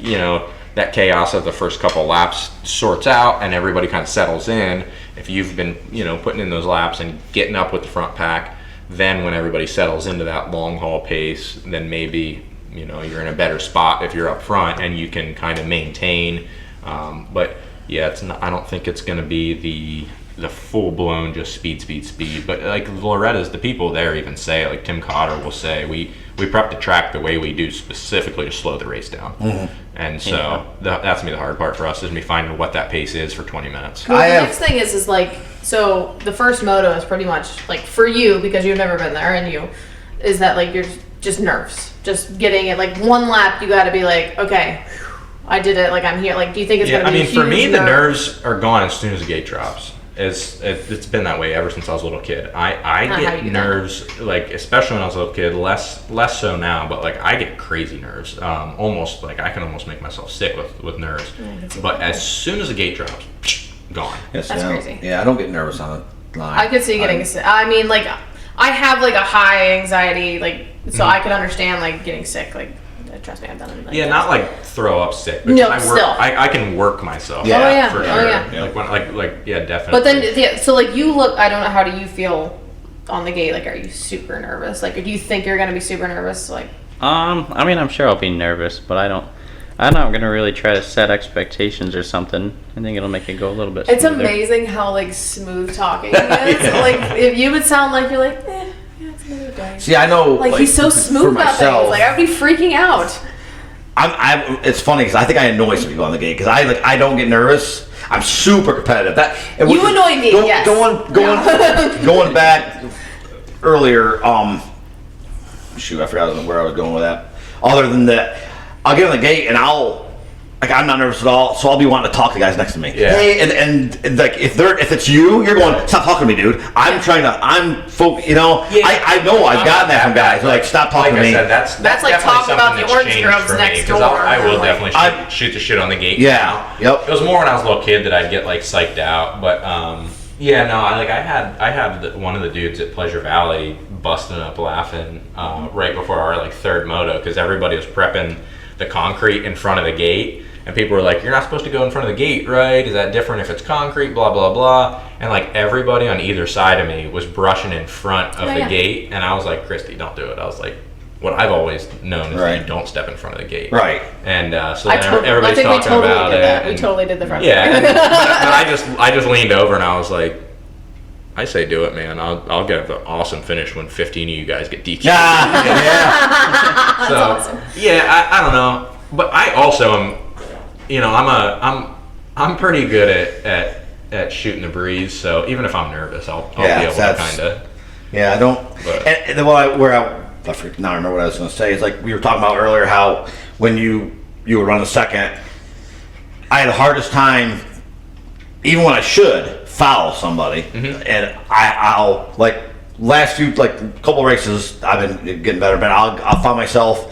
that chaos of the first couple laps sorts out and everybody kind of settles in, if you've been putting in those laps and getting up with the front pack, then when everybody settles into that long haul pace, then maybe you're in a better spot if you're up front and you can kind of maintain. But yeah, it's not, I don't think it's going to be the full blown just speed. But like Lorettas, the people there even say, like Tim Cotter will say, we prep the track the way we do specifically to slow the race down. And so that's gonna be the hard part for us, is me finding what that pace is for 20 minutes. Well, the next thing is like, so the first moto is pretty much like for you, because you've never been there, and is that like you're just nerves, just getting it like one lap. You got to be like, okay, I did it. Like I'm here. Like, do you think it's gonna be? I mean, for me, the nerves are gone as soon as the gate drops. It's been that way ever since I was a little kid. I get nerves, like, especially when I was a little kid, less so now, but like I get crazy nerves. Almost like I can almost make myself sick with nerves. But as soon as the gate drops, gone. Yes, That's crazy. Yeah, I don't get nervous on the line. I could see getting sick. I mean, like, I have like a high anxiety, like, so I could understand like getting sick. Like, trust me, I've done it. Like, not like throw up sick. But No, still. I can work myself. Yeah. Oh yeah. For Oh sure. yeah. Like definitely. But then, so like you look, I don't know, how do you feel on the gate? Like, are you super nervous? Like, do you think you're gonna be super nervous? Like, I mean, I'm sure I'll be nervous, but I'm not gonna really try to set expectations or something. I think it'll make it go a little bit smoother. it's amazing how like smooth talking he is. Like, if you would sound like you're like, yeah, it's another day. See, I know. Like, he's so smooth for about myself, things. Like, I'd be freaking out. It's funny because I think I annoy some people on the gate because I don't get nervous. I'm super competitive. You annoy me. Yes. Going back earlier. Shoot, I forgot where I was going with that. Other than that, I'll get on the gate and I'm not nervous at all, so I'll be wanting to talk to the guys next to me. Yeah. Hey, and like if it's you're going, stop talking to me, dude. You know. Yeah. I know I've gotten that from guys. They're like, stop talking to me. Like I said, that's like definitely talking about something the orange changed groves for me, next 'cause door. I will Like, definitely shoot the shit on the gate. Yeah. Now. Yep. It was more when I was a little kid that I'd get like psyched out, but I had one of the dudes at Pleasure Valley busting up laughing right before our like third moto, because everybody was prepping the concrete in front of the gate. And people were like, you're not supposed to go in front of the gate, right? Is that different if it's concrete, blah, blah, blah. And like everybody on either side of me was brushing in front of the gate. And I was like, Christy, don't do it. I was like, what I've always known is that you don't step in front of the gate. Right. And so then everybody's talking about it. We totally did the front. Yeah. but I just leaned over and I was like, I say do it, man. I'll get an awesome finish when 15 of you guys get DQ'd. Yeah. So, awesome. Yeah, I don't know. But I also am, you know, I'm pretty good at shooting the breeze. So even if I'm nervous, I'll be able to kind of. Yeah, I don't. And then I now remember what I was going to say. It's like we were talking about earlier how when you would run a second, I had the hardest time, even when I should foul somebody, and I'll like last few like couple races I've been getting better, but I'll find myself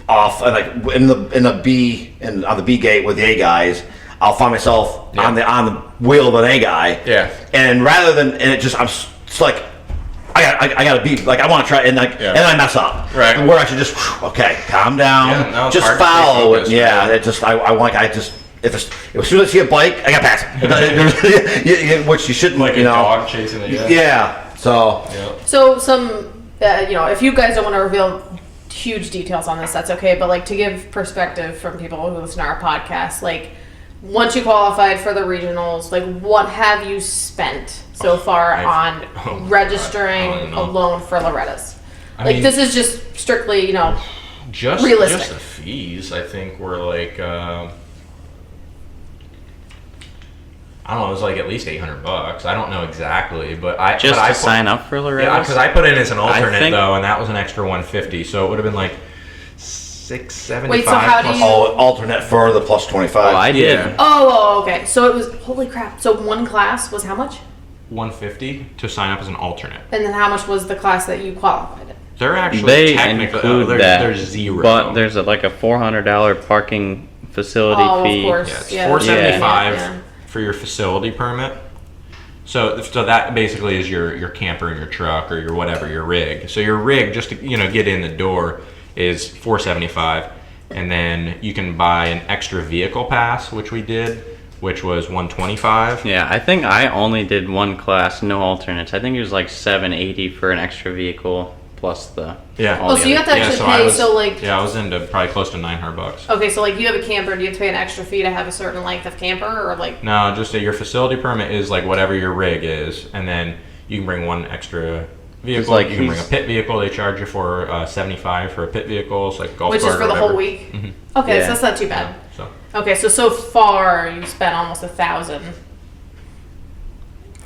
off and like in the B and on the B gate with the A guys, I'll find myself on the wheel of an A guy. Yeah. And rather than it's like I gotta be like I want to try and like and I mess up. Right. And where I should just calm down, just follow it. Yeah. It just if as soon as I see a bike, I gotta pass it. Which you shouldn't, like, you know. Dog chasing it. Yeah. So. Yeah. So some, if you guys don't want to reveal huge details on this, that's okay. But like to give perspective from people who listen to our podcast, like once you qualified for the regionals, like what have you spent so far on registering alone for Lorettas? I mean, this is just strictly, just realistic. Just the fees, I think, were like. I don't know, it was like at least $800. I don't know exactly, but I sign up for Lorettas. Yeah, because I put in as an alternate though, and that was an extra $150, so it would have been like $675. Wait, so how do you? Oh, alternate for the plus 25. Oh, I did. Yeah. Oh, okay. So it was holy crap. So one class was how much? $150 to sign up as an alternate. And then how much was the class that you qualified in? They're actually they technically include that. There's zero. But there's like a $400 parking facility fee. Of course. Yeah, it's $475 for your facility permit. So that basically is your camper and your truck or your whatever, your rig. So your rig, just to get in the door, is $475, and then you can buy an extra vehicle pass, which we did, which was $125. Yeah, I think I only did one class, no alternates. I think it was like $780 for an extra vehicle plus the Yeah. all Oh, the so you have other- to actually so I pay. was, So like, yeah, I was into probably close to $900. okay, so like you have a camper. Do you have to pay an extra fee to have a certain length of camper, or like? No, just your facility permit is like whatever your rig is, and then you can bring one extra vehicle. like you can bring a he's- pit vehicle. They charge you for $75 for a pit vehicle. It's like golf Which is cart for or the whole whatever. week. Mhm. Okay, Yeah. so that's not too bad. So Okay, so far you've spent almost $1,000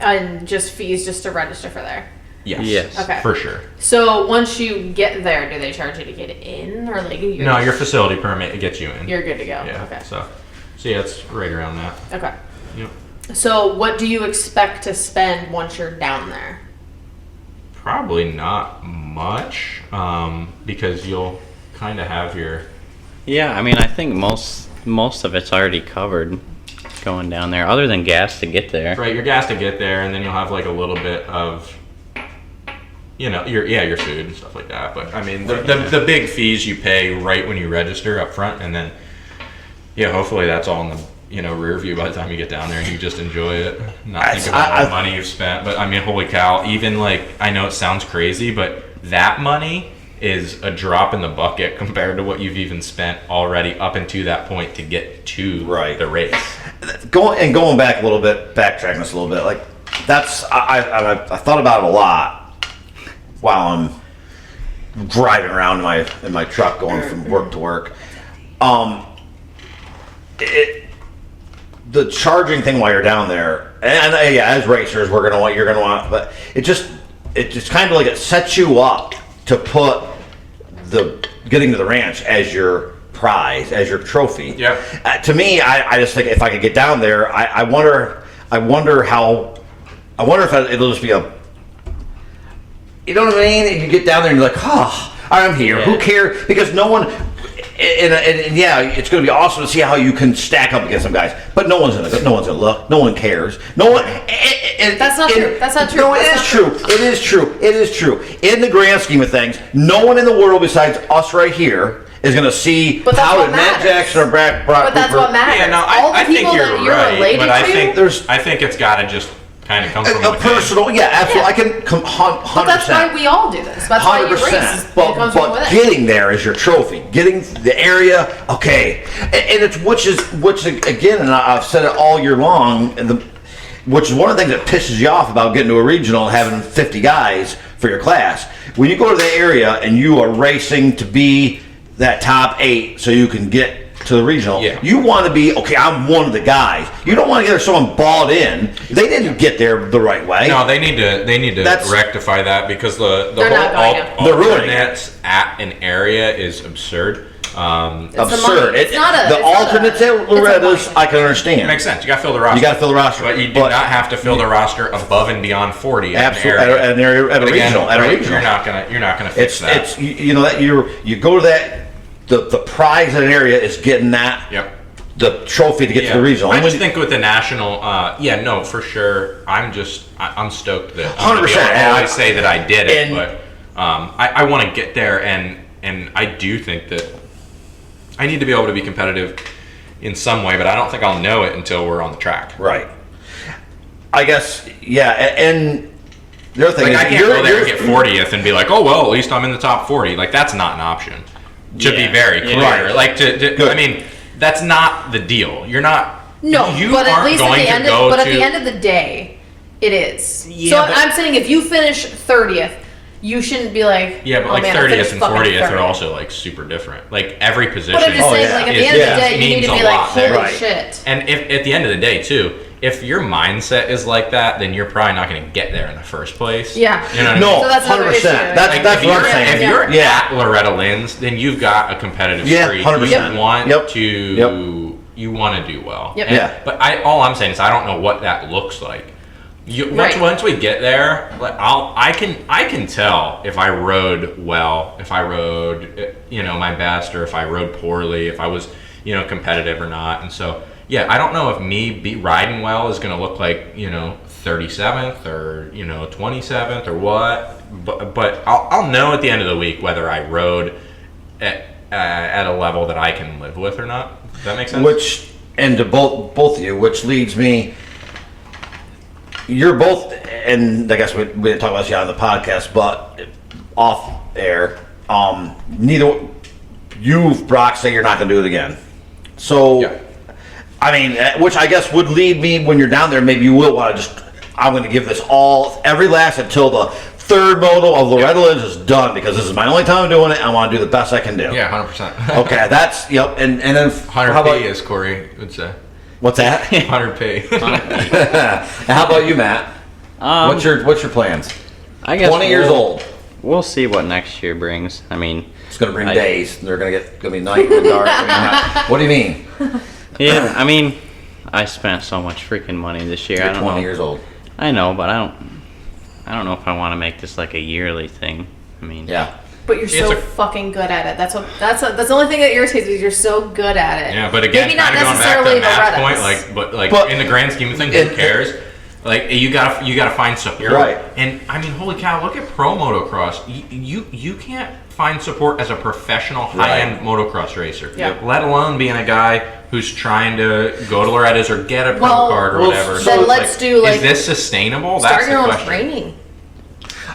on just fees just to register for there. yes, Okay. for sure. So once you get there, do they charge you to get in, or like No, your facility permit it gets you in. you're good to go? Yeah. Okay. So yeah, it's right around that. Okay. Yep. So what do you expect to spend once you're down there? Probably not much, because you'll kind of have your. Yeah, I mean, I think most of it's already covered going down there, other than gas to get there. Right, your gas to get there, and then you'll have like a little bit of, your food and stuff like that. But I mean, the big fees you pay right when you register up front, and then, hopefully that's all in the rear view by the time you get down there, and you just enjoy it, not think about all the money you've spent. But I mean, holy cow! Even like I know it sounds crazy, but that money is a drop in the bucket compared to what you've even spent already up until that point to get to the race. Going back a little bit, backtracking this a little bit, like that's I thought about it a lot while I'm driving around in my truck going from work to work. The charging thing while you're down there, and as racers, you're gonna want, but it just kind of like it sets you up to put getting to the ranch as your prize, as your trophy. Yeah. To me, I just think if I could get down there, I wonder if it'll just be a, you know what I mean? You get down there and you're like, I'm here. Yeah. Who cares? Because no one. And yeah, it's going to be awesome to see how you can stack up against some guys, but no one's gonna look. No one cares. No one. That's not true. That's not true. No, That's it is not true. It is true. It is true. In the grand scheme of things, no one in the world besides us right here is going to see But that's how what did Matt matters. Jackson or Broc But that's Rupert- what matters. Yeah, no, All the I think people you're that you're right, related but I to. think I think it's got to just kind of come from a within. personal, yeah, absolutely. I can come 100%. But that's why we all do this. That's why you race. It comes from But within. getting there is your trophy. Getting the area, okay, and it's which again, and I've said it all year long, which is one of the things that pisses you off about getting to a regional and having 50 guys for your class. When you go to the area and you are racing to be that top 8 so you can get to the regional, you want to be, okay, I'm one of the guys. You don't want to get someone balled in. They didn't get there the right way. No, they need to rectify that because the whole alternates at an area is absurd. Absurd. It's the alternates at Lorettas, I can understand. It makes sense. You got to fill the roster. You got to fill the roster, but you do not have to fill the roster above and beyond 40 absolutely at an area. at a regional. You're not gonna fix that. It's that you go to that. The prize in an area is getting that. Yep. The trophy to get to the regional. I just think with the national, no, for sure. I'm stoked that 100%. I always say that I did it, And- but I want to get there, and I do think that I need to be able to be competitive in some way, but I don't think I'll know it until we're on the track. Right. I guess, yeah, and the other thing is I can't go there and get 40th and be like, oh well, at least I'm in the top 40. Like that's not an option. To be very clear, Right. like I mean, that's not the deal. You're not. No, you but at aren't least going at to the go end. But to, at the end of the day, it is. Yeah, so but- I'm saying if you finish 30th, you shouldn't be like. Yeah, but oh, like man, I 30th finished and fucking 40th 30th. are also like super different. Like every position. But I'm just saying, yeah. like at the end of the day, you need means to be a like, lot there. holy Right. shit. And if at the end of the day too, if your mindset is like that, then you're probably not going to get there in the first place. Yeah. You know what I No, mean? So that's another 100%. issue. That's Like, what I'm saying. If you're Yeah. at Loretta Lynn's, then you've got a competitive Yeah, streak. 100%. You want Yep. to Yep. you want to do well. Yep. And- Yeah. But all I'm saying is I don't know what that looks like. Right. Once we get there, like I can tell if I rode well, if I rode my best, or if I rode poorly, if I was competitive or not. And so I don't know if me riding well is going to look like 37th or 27th or what, but I'll know at the end of the week whether I rode at a level that I can live with or not. Does that make sense? And to both of you, which leads me, you're both, and I guess we didn't talk about this on the podcast, but off there. Neither you, Brock, say you're not going to do it again. So, Yeah. I mean, which I guess would lead me when you're down there. Maybe you will want to just. I'm going to give this every last until the third moto of Loretta Lynn is done, because this is my only time doing it. I want to do the best I can do. Yeah, 100%. Okay, that's yep. And then 100p, as Corey would say. What's that? 100p. How about you, Matt? What's your plans? I guess 20 years old. We'll see what next year brings. I mean, It's going to bring days. They're going to be night and dark. What do you mean? yeah, I mean, I spent so much freaking money this year. You're I don't 20 know. years old. I know, but I don't know if I want to make this like a yearly thing. I mean, Yeah. But you're so a- fucking good at it. That's the only thing that irritates me. Is you're so good at it. Yeah, but again, maybe not kind of going back necessarily to Matt's Loretta's. point, but But- in the grand scheme of things, It- who cares? Like you gotta find support. Right. And I mean, holy cow! Look at pro motocross. You can't find support as a professional high-end motocross racer. Yeah. Let alone being a guy who's trying to go to Loretta's or get a pro Well, card or well, whatever. then it's let's do, like, is this sustainable? Start That's your the own question. training.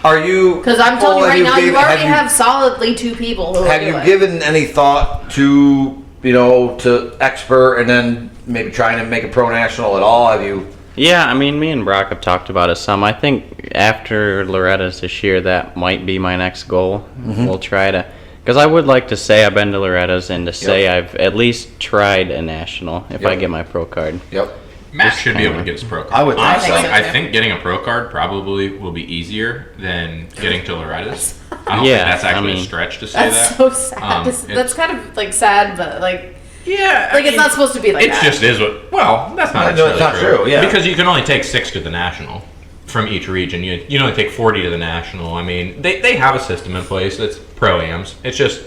Are you? Because I'm telling you Well, right now, you already have have solidly 2 people who Have will you do it. given any thought to to expert and then maybe trying to make a pro national at all? Have you? Yeah, I mean, me and Brock have talked about it some. I think after Loretta's this year, that might be my next goal. We'll try to, because I would like to say I've been to Loretta's and to say I've at least tried a national if I Yep. get my pro card. Yep. Matt should be able to get his pro card. I would think Honestly, so. I think getting a pro card probably will be easier than getting to Loretta's. I don't Yeah, think that's actually I mean, a stretch to say That's that. so sad. It's- That's kind of like sad, but like Yeah, I it's mean, not supposed to be like it that. just is what. Well, that's not No, necessarily it's not true, yeah. Because you can only take 6 to the national from each region. You can only take 40 to the national. I mean, they have a system in place that's pro-ams. It's just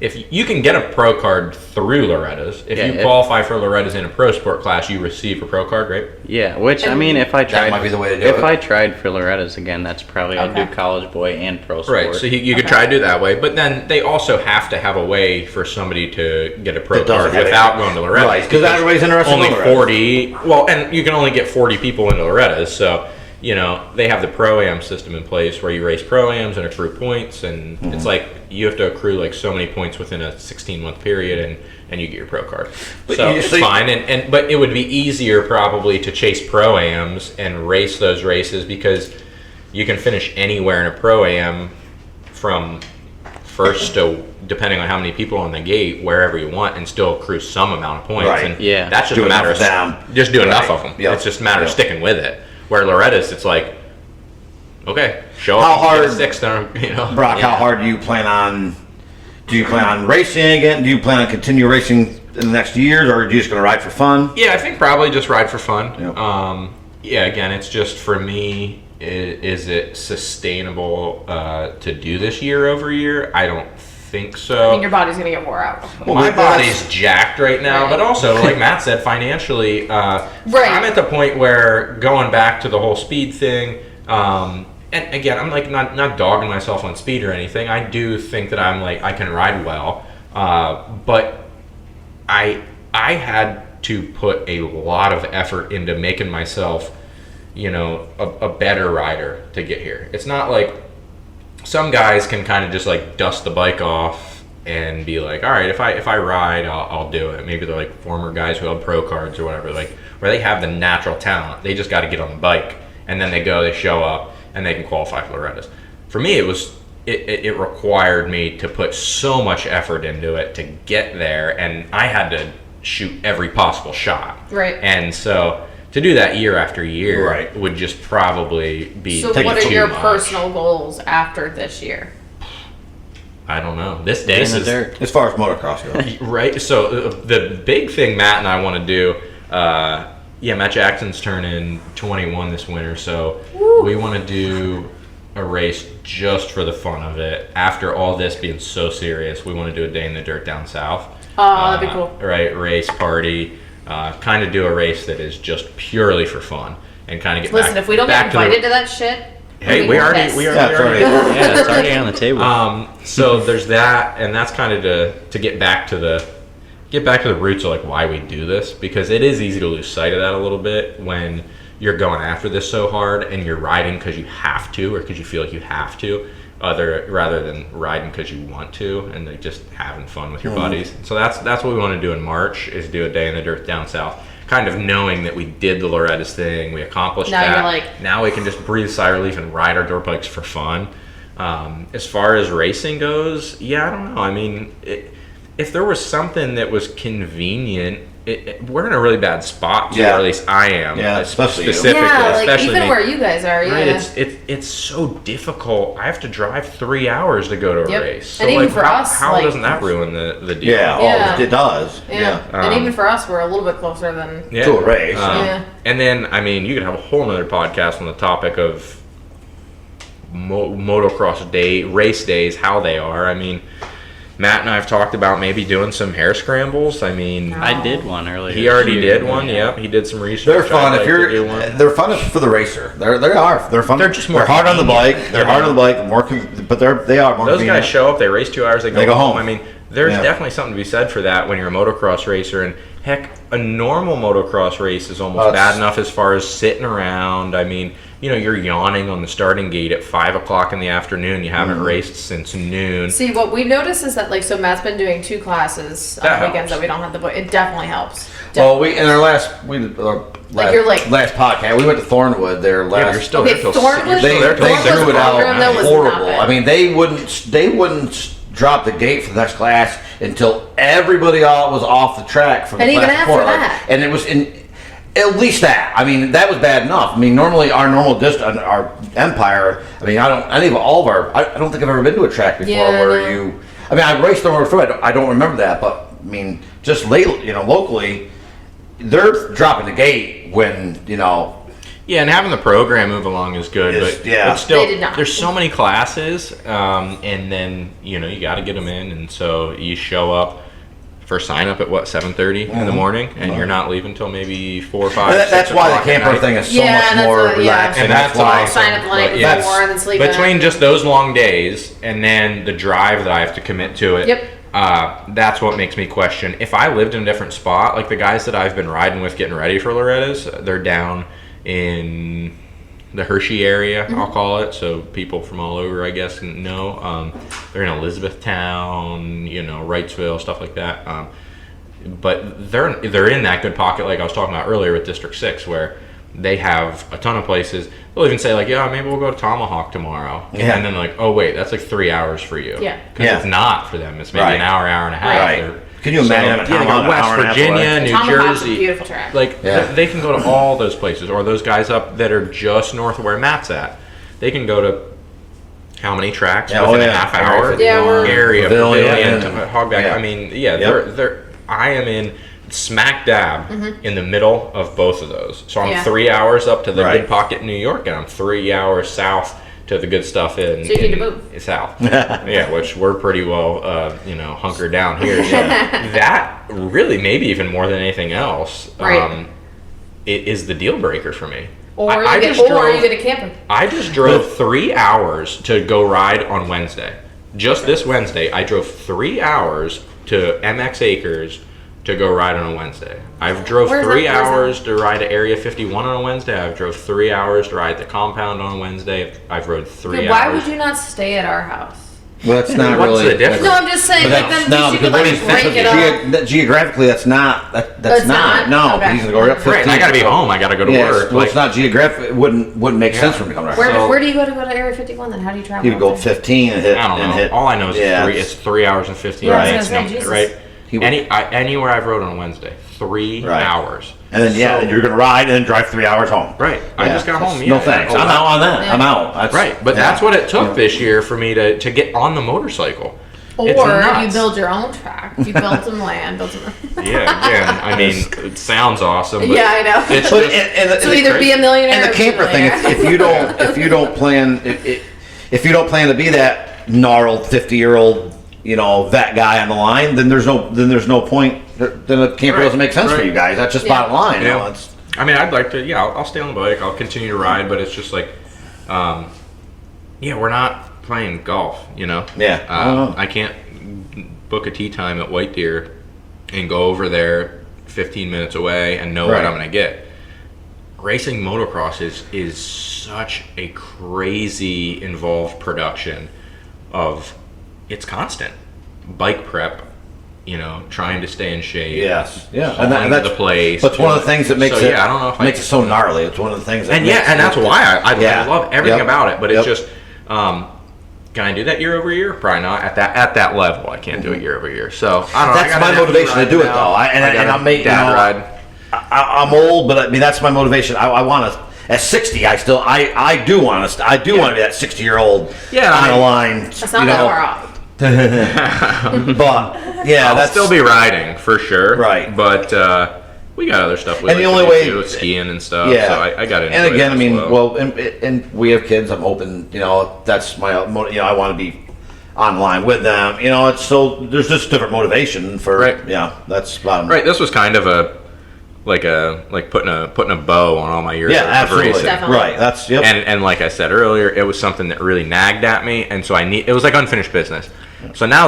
if you can get a pro card through Loretta's. If you qualify for Loretta's in a pro sport class, you receive a pro card, right? Yeah, which I mean, if I tried, might be the way to do if it. I tried for Loretta's again, that's probably I'd Okay. do college boy and pro sport. Right, so you could try to do that way, but then they also have to have a way for somebody to get a pro That doesn't card have without it. going to Loretta's. Right, 'cause everybody's interested in Only Loretta's. 40, well, and you can only get 40 people into Loretta's, so, you know, they have the Pro-Am system in place where you race Pro-Ams and accrue points, and it's like you have to accrue like so many points within a 16-month period, and you get your pro card. But So you it's see- fine, but it would be easier probably to chase Pro-Ams and race those races because you can finish anywhere in a Pro-Am from first to, depending on how many people on the gate, wherever you want, and still accrue some amount of points. Right. And Yeah. that's just Do a matter enough of of them. just do enough Right. of them. Yep. It's just a matter of Yep. sticking with it. Where Loretta's, it's like, okay, show How up, you get a hard- 6, then, you know. Brock, how hard do you plan on? Do you plan on racing again? Do you plan on continue racing in the next years, or are you just going to ride for fun? Yeah, I think probably just ride for fun. Yep. Yeah, again, it's just for me, is it sustainable to do this year over year? I don't think so. I mean, your body's gonna get wore out. Well, My but that's- body's jacked right now, Right. but also, like Matt said, financially, I'm at the point where going back to the whole speed thing, and again, I'm like not dogging myself on speed or anything. I do think that I'm like I can ride well, but I had to put a lot of effort into making myself, you know, a better rider to get here. It's not like some guys can kind of just like dust the bike off and be like, all right, if I ride, I'll do it. Maybe they're like former guys who have pro cards or whatever, like where they have the natural talent. They just got to get on the bike, and then they show up, and they can qualify for Loretta's. For me, it required me to put so much effort into it to get there, and I had to shoot every possible shot. Right. And so to do that year after year Right. would just probably be So Take what it are too your much. personal goals after this year? I don't know. This Day in the is dirt. As far as motocross goes, right. So the big thing Matt and I want to do, Matt Jackson's turning 21 this winter, so we want to do a race just for the fun of it. After all this being so serious, we want to do a day in the dirt down south. Oh, that'd be cool. Right, race party, kind of do a race that is just purely for fun, and kind of get Listen, back, if we don't back get to the- invited to that shit, Hey, we're we gonna already miss. Yeah, it's already- Yeah, it's already on the table. So there's that, and that's kind of to get back to the roots of like why we do this, because it is easy to lose sight of that a little bit when you're going after this so hard and you're riding because you have to or because you feel like you have to, rather than riding because you want to, and like just having fun with your buddies. So that's what we want to do in March, is do a day in the dirt down south. Kind of knowing that we did the Lorettas thing, we accomplished Now that. you're like- Now we can just breathe a sigh of relief and ride our dirt bikes for fun. As far as racing goes, yeah, I don't know. I mean, if there was something that was convenient, we're in a really bad spot, too, Yeah. or at least I am. Yeah, especially you. specifically. Yeah, like especially even me. where you guys are, yeah. Right, it's so difficult. I have to drive 3 hours to go to a Yep. race. So And even like, for how, us, how like- doesn't that ruin the deal? Yeah, Yeah. Oh, it does. Yeah. And even for us, we're a little bit closer than. Yeah. To a race. Yeah. And then, I mean, you could have a whole nother podcast on the topic of motocross race days, how they are. I mean, Matt and I have talked about maybe doing some hair scrambles. I mean, I did one earlier. he already this year. did one. Yep, he did some research. They're I'd fun like if to do you're. one. They're fun for the racer. They're fun. They're just more They're hard on the bike. convenient. They're hard on the bike. But they are more. Those convenient. guys show up, they race 2 hours, they They go home. home. I mean, there's Yeah. definitely something to be said for that when you're a motocross racer. And heck, a normal motocross race is almost That's- bad enough as far as sitting around. I mean, you know, you're yawning on the starting gate at 5 o'clock in the afternoon. You haven't raced since noon. See, what we noticed is that, like, so Matt's been doing 2 classes on That the weekends helps. that we don't have the boy. It definitely helps. Well, we in our last you're like- last podcast, we went to Thornwood. Their Yeah, last. but you're still Okay, there till Thornwood- you're They still there till they Thornwood's six. threw it program, that out was not horrible. bad. I mean, they wouldn't drop the gate for the next class until everybody all was off the track for the And class even after before. Like, that. and it was in at least that. I mean, that was bad enough. I mean, normally our our Empire. I mean, I don't think I've ever been to a track before Yeah, where no. you. I mean, I raced over through. I don't remember that, but I mean, just lately, locally, they're dropping the gate when Yeah, and having the program move along is good, Yes, but yeah. it's still They did not. there's so many classes, and then you got to get them in, and so you show up for sign up at 7:30 in the morning, and you're not leaving till maybe 4 or 5. That's 6 why the o'clock at camper night. thing is so Yeah, much that's more what- yeah. relaxed, And and that's that's why. awesome. Sign up the night But yeah, before and then sleep Between in. just those long days and then the drive that I have to commit to it, Yep. that's what makes me question. If I lived in a different spot, like the guys that I've been riding with getting ready for Loretta's, they're down in the Hershey area, I'll call it. So people from all over, I guess, know. They're in Elizabethtown, Wrightsville, stuff like that. But they're in that good pocket, like I was talking about earlier with District 6, where they have a ton of places. They'll even say, like, yeah, maybe we'll go to Tomahawk tomorrow. Yeah. And then, like, oh, wait, that's like 3 hours for you. Yeah. Because Yeah. it's not for them. It's maybe Right. an hour and a half. Right. They're- Can you imagine So, a yeah, they Tomahawk, go an hour and a West half Virginia, away? New Tomahawk's a Jersey. beautiful track. Like, Yeah. they can go to all those places. Or those guys up that are just north of where Matt's at. They can go to how many tracks Yeah, within oh, a yeah. half Area hour? 51, Yeah, we're- Area, Pavilion, Pavilion, Hogback. yeah. I mean, yeah, Yep. I am in smack dab in the middle of both of those. So I'm Yeah. 3 hours up to the Right. good pocket in New York, and I'm 3 hours south to the good stuff in, So you need to in move. south. Yeah, which we're pretty well, hunkered down here. So that really, maybe even more than anything else, Right. it is the deal breaker for me. Or I you just drove- get a camper. I just drove 3 hours to go ride on Wednesday. Just this Wednesday, I drove 3 hours to MX Acres to go ride on a Wednesday. I've drove Where's 3 that? Where's that? hours to ride at Area 51 on a Wednesday. I've drove 3 hours to ride at the compound on a Wednesday. I've rode 3 Why hours. would you not stay at our house? Well, that's not What's really. the difference? No, I'm just saying, But like, that's then no, you could, because like, break it up. geographically, that's not. That's It's not. not? No, Okay. he's gonna go right up 15. Right, and I gotta be home. I gotta go to Yes, work. well, Like, it's not geographic. It wouldn't make sense for me to come right. Where do you go to Area 51 then? How do you travel? He would go up there? 15 and hit. I don't and know. hit. All I know is Yeah, it's 3 hours and 15 Yeah, I was minutes. gonna say, Jesus. Right? He would- Anywhere I've rode on a Wednesday, 3 Right. hours. And then So- and you're gonna ride and then drive 3 hours home. Right. I Yeah. just got home. No yeah. thanks. Oh, I'm out on that. Yeah. I'm out. That's, Right, but yeah. that's what it took this year for me to get on the motorcycle. It's Or nuts. you build your own track. You build some land, build some. Yeah, again, I mean, it sounds awesome. But Yeah, I know. It's But just, and So either be a millionaire and or the be a camper thing. millionaire. If you don't plan if you don't plan to be that gnarled 50-year-old vet guy on the line, then there's no point. Then the camper Right, doesn't make sense for right. you guys. That's just Yeah. bottom line. Yeah. It's, I mean, I'd like to. Yeah, I'll stay on the bike. I'll continue to ride, but it's just like, we're not playing golf. Yeah. I can't book a tee time at White Deer and go over there 15 minutes away and know Right. what I'm going to get. Racing motocross is such a crazy involved production of it's constant bike prep. Trying to stay in shape. Yes, yeah, and that's the place. But it's one of the things that makes it. I don't know if makes it so gnarly. It's one of the things. That and that's why I love everything about it. But it's Yep. just, can I do that year over year? Probably not at that level. I can't do it year over year. So I don't know. That's my motivation to do it, though. I'm making dad ride. I'm old, but I mean that's my motivation. I want to. At 60, I do want to. I do want to be that 60-year-old on the line. That's not that far off. But I'll still be riding for sure. Right. But we got other stuff. We and like the only to way do, skiing and stuff. Yeah. So I got into And again, it I mean, well. and we have kids. I'm hoping, that's my, I want to be online with them. It's so there's just different motivation for. Right. Yeah, that's bottom. Right. This was kind of like putting a bow on all my years Yeah, of absolutely. racing. Definitely. Right. That's yep. And like I said earlier, it was something that really nagged at me, and so it was like unfinished business. So now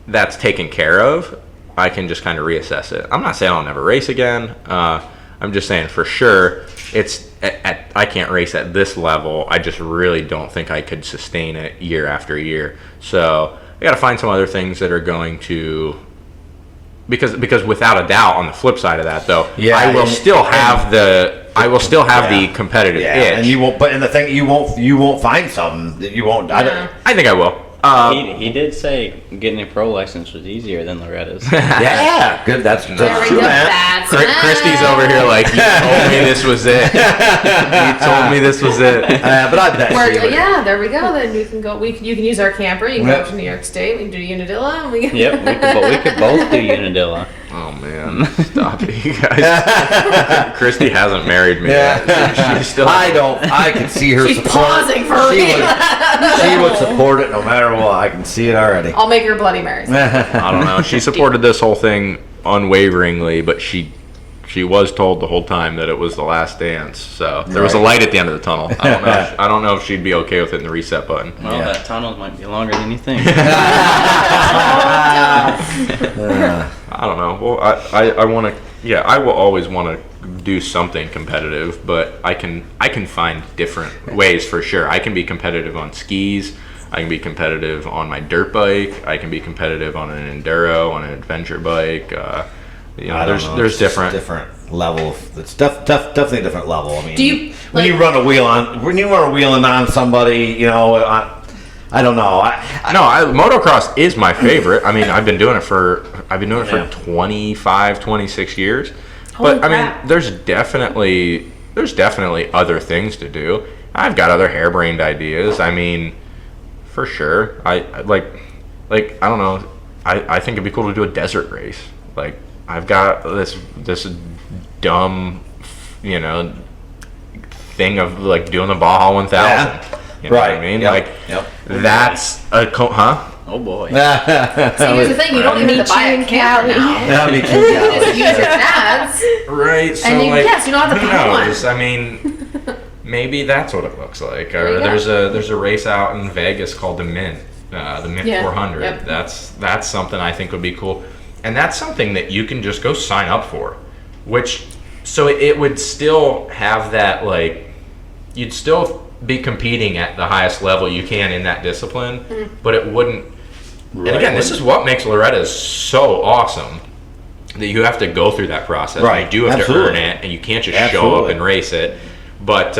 that's taken care of, I can just kind of reassess it. I'm not saying I'll never race again. I'm just saying for sure I can't race at this level. I just really don't think I could sustain it year after year. So I got to find some other things that are going to. Because without a doubt, on the flip side of that, though, I will still have the competitive itch. And you won't. But in the thing, you won't find something that you won't. I think I will. He did say getting a pro license was easier than Loretta's. Yeah, good. That's There true, we go. man. That's Christy's over here like, you told me this was it. You told me this was it. But I bet. Yeah, there we go. Then you can go. You can use our camper. You can go to New York State. We can do Unadilla. And we can Yep, we could both do Unadilla. Oh man, stop it, you guys. Christy hasn't married me yet. She's still. I can see her. She's support. pausing for me. She would support it no matter what. I can see it already. I'll make her Bloody Marys. I don't know. She supported this whole thing unwaveringly, but she was told the whole time that it was the last dance. So there was a light at the end of the tunnel. I don't know if she'd be okay with hitting the reset button. Well, that tunnel might be longer than you think. I don't know. Well, I want to. Yeah, I will always want to do something competitive, but I can find different ways for sure. I can be competitive on skis. I can be competitive on my dirt bike. I can be competitive on an enduro, on an adventure bike. There's different level. It's definitely a different level. I mean, when you run a wheel on somebody, I don't know. Motocross is my favorite. I mean, I've been doing it for 25, 26 years. Holy But I crap. mean, there's definitely other things to do. I've got other harebrained ideas. I mean, for sure. I don't know. I think it'd be cool to do a desert race. Like I've got this dumb, thing of like doing the Baja 1000. Yeah. You know what I mean? Yep. That's a huh? Oh boy. See, here's the thing: you don't even have to buy a camper now. Yeah, me too. You just use your dad's. Right. So And you- like, yes, you don't have to who buy one. knows? I mean, maybe that's what it looks like. There you Or go. there's a race out in Vegas called the Mint Yeah, 400. yep. That's something I think would be cool, and that's something that you can just go sign up for. So it would still have that you'd still be competing at the highest level you can in that discipline, but it wouldn't. And again, this is what makes Loretta's so awesome. That you have to go through that process. Right. You do have Absolutely. to earn it, and you can't just show Absolutely. up and race it. But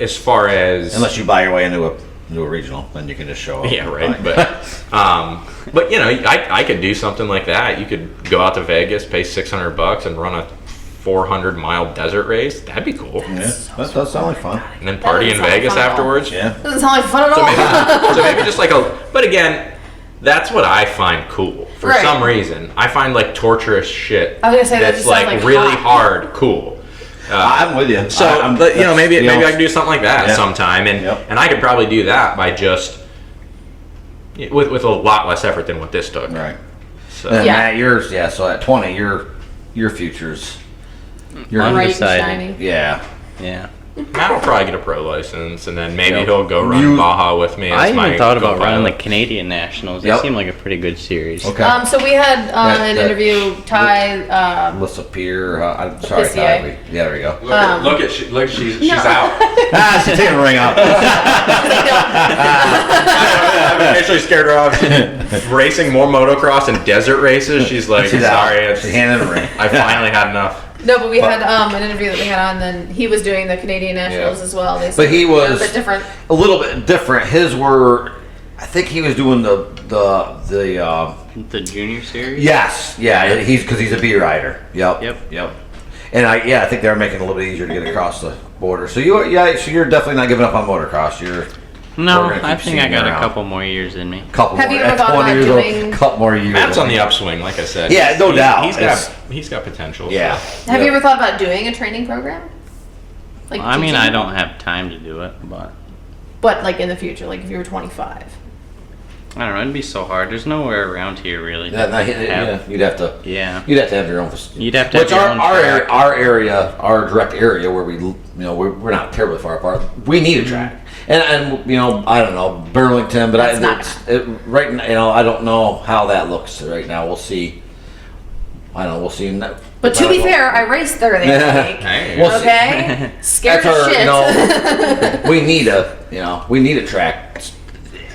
as far as Unless you buy your way into a regional, then you can just show up. yeah, right. But I could do something like that. You could go out to Vegas, pay $600, and run a 400-mile desert race. That'd be cool. Yeah, that does sound like fun. And then party in doesn't sound Vegas fun at all. afterwards. Yeah. Doesn't sound like fun at all. So maybe just but again, that's what I find cool. For Right. some reason, I find torturous shit. I was gonna say, that that's just sounds like really hot. hard cool. I'm with you. So, I'm- but maybe that's, I can do something like that Yeah. sometime, and Yep. and I could probably do that by just with a lot less effort than what this took. Right. So And Yeah. Matt, yours, so at 20, your future's, I'm Bright and deciding. shiny. yeah. Yeah. Matt will probably get a pro license, and then maybe Yep. he'll go run Baja with me. I as my even thought about running the co-pilot. Canadian Nationals. They Yep. seem like a pretty good series. Okay. So we had an that- interview. Ty. Melissa Peer. I'm sorry, PCA. Ty. Yeah, there we go. Look, she's out. She's taking the ring out. I've initially scared her off. She's racing more motocross and desert races. She's like, She's sorry, out. She's handing the ring. I finally had enough. No, but we had an interview that we had on. Then he was doing the Canadian Nationals as well. They But he said they're was a bit different. A little bit different. His were, I think he was doing the The junior series? yes, yeah. He's a B rider. Yep. And I think they're making it a little bit easier to get across the border. So so you're definitely not giving up on motocross. No, We're gonna I keep think I seeing got you a around. couple more years in me. Couple Have more. you ever At thought 20 about years old, doing- couple more years. Matt's on the upswing, like I said. Yeah, no doubt. He's got potential. Yeah. Have you ever thought about doing a training program? Like I mean, teaching? I don't have time to do it, but But like in the future, like if you were 25. I don't know. It'd be so hard. There's nowhere around here really. You'd have to. Yeah. You'd have to have your own facility. You'd have to have Which your own track. our area, our direct area where we're not terribly far apart. We need a track, and I don't know Burlington, but It's not right now I don't know how that looks right now. We'll see. I don't know. We'll see. But to be fair, I raced there the other week. Hey. We'll see. Okay? Scared That's as our, shit. we need a track.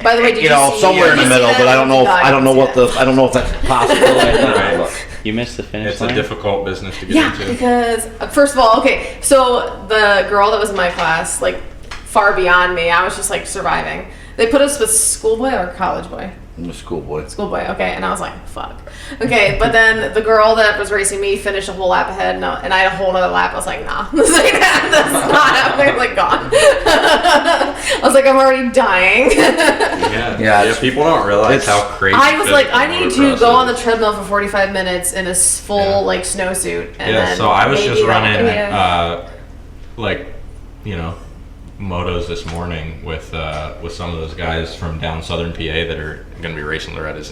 By the way, did you see Somewhere in the did you see middle, that? but I don't know. No, I don't know didn't see I don't know if that's possible right now. Right. but- You missed the finish It's a line. difficult business to get Yeah, into. because first of all, okay, so the girl that was in my class, like far beyond me, I was just like surviving. They put us with schoolboy or college boy? I'm a schoolboy. Schoolboy, okay, and I was like, fuck. Okay, but then the girl that was racing me finished a whole lap ahead, and I had a whole other lap. I was like, nah, that's not happening. I'm like, gone. I was like, I'm already dying. Yeah, People don't realize it's- how crazy. I was like, I physical need to motocross go on the is. treadmill for 45 minutes in a full Yeah. like snowsuit. And Yeah, then so I was maybe just that'll- running, yeah. motos this morning with some of those guys from down southern PA that are going to be racing Lorettas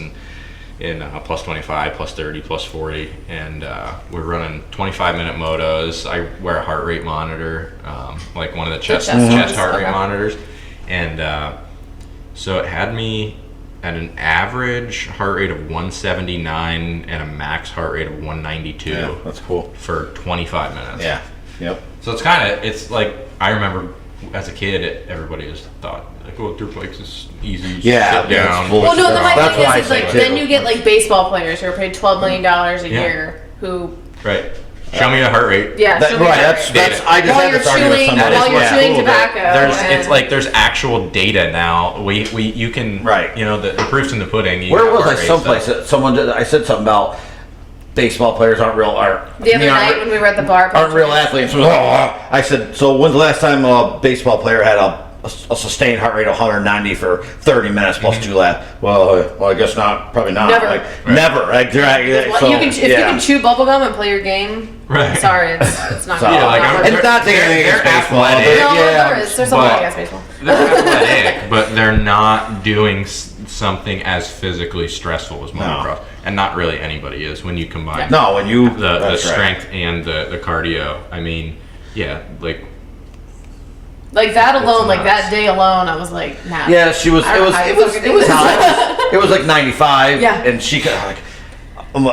in plus 25, plus 30, plus 40, and we're running 25-minute motos. I wear a heart rate monitor, like one of the chest ones, heart rate okay. monitors, and so it had me at an average heart rate of 179 and a max heart rate of 192 Yeah, that's cool. for 25 minutes. Yeah. Yep. So it's like, I remember as a kid, everybody just thought, like, oh, dirt bikes is easy. Yeah, sit yeah, down. it's bull- Well, no, my That's thing what I is say, like too. then you get like baseball players who are paid $12 million a year who Right. Show me the heart rate. yeah. That, show me right. that. That's I just While had you're this argument with chewing- somebody. while you're what's chewing cool, that tobacco It's and- like there's actual data now. You can Right. the proof's in the pudding. You Where got was I? heart rate Someplace stuff. that someone did. I said something about baseball players aren't real. The other night when we were at the bar. aren't real athletes. I said, so when's the last time a baseball player had a sustained heart rate of 190 for 30 minutes plus 2 laps? Well, I guess not. Probably not. Never. Never. Like, Well, so, you can, if you can chew bubblegum and play your game, Right. sorry, it's not So, gonna like, not I'm- working. and not taking anything against they're baseball. athletic. No, yeah, there is. There's something but- against baseball. They're athletic, but they're not doing something as physically stressful as motocross, and not really anybody is when you combine No, when you the that's right. strength and the cardio. I mean, yeah, like Like that alone, It's like nuts. that day alone, I was like, nah. Yeah, she was. I It don't was. know how It you was. fucking It was do this. high. It was like 95. Yeah. And she could like. I'm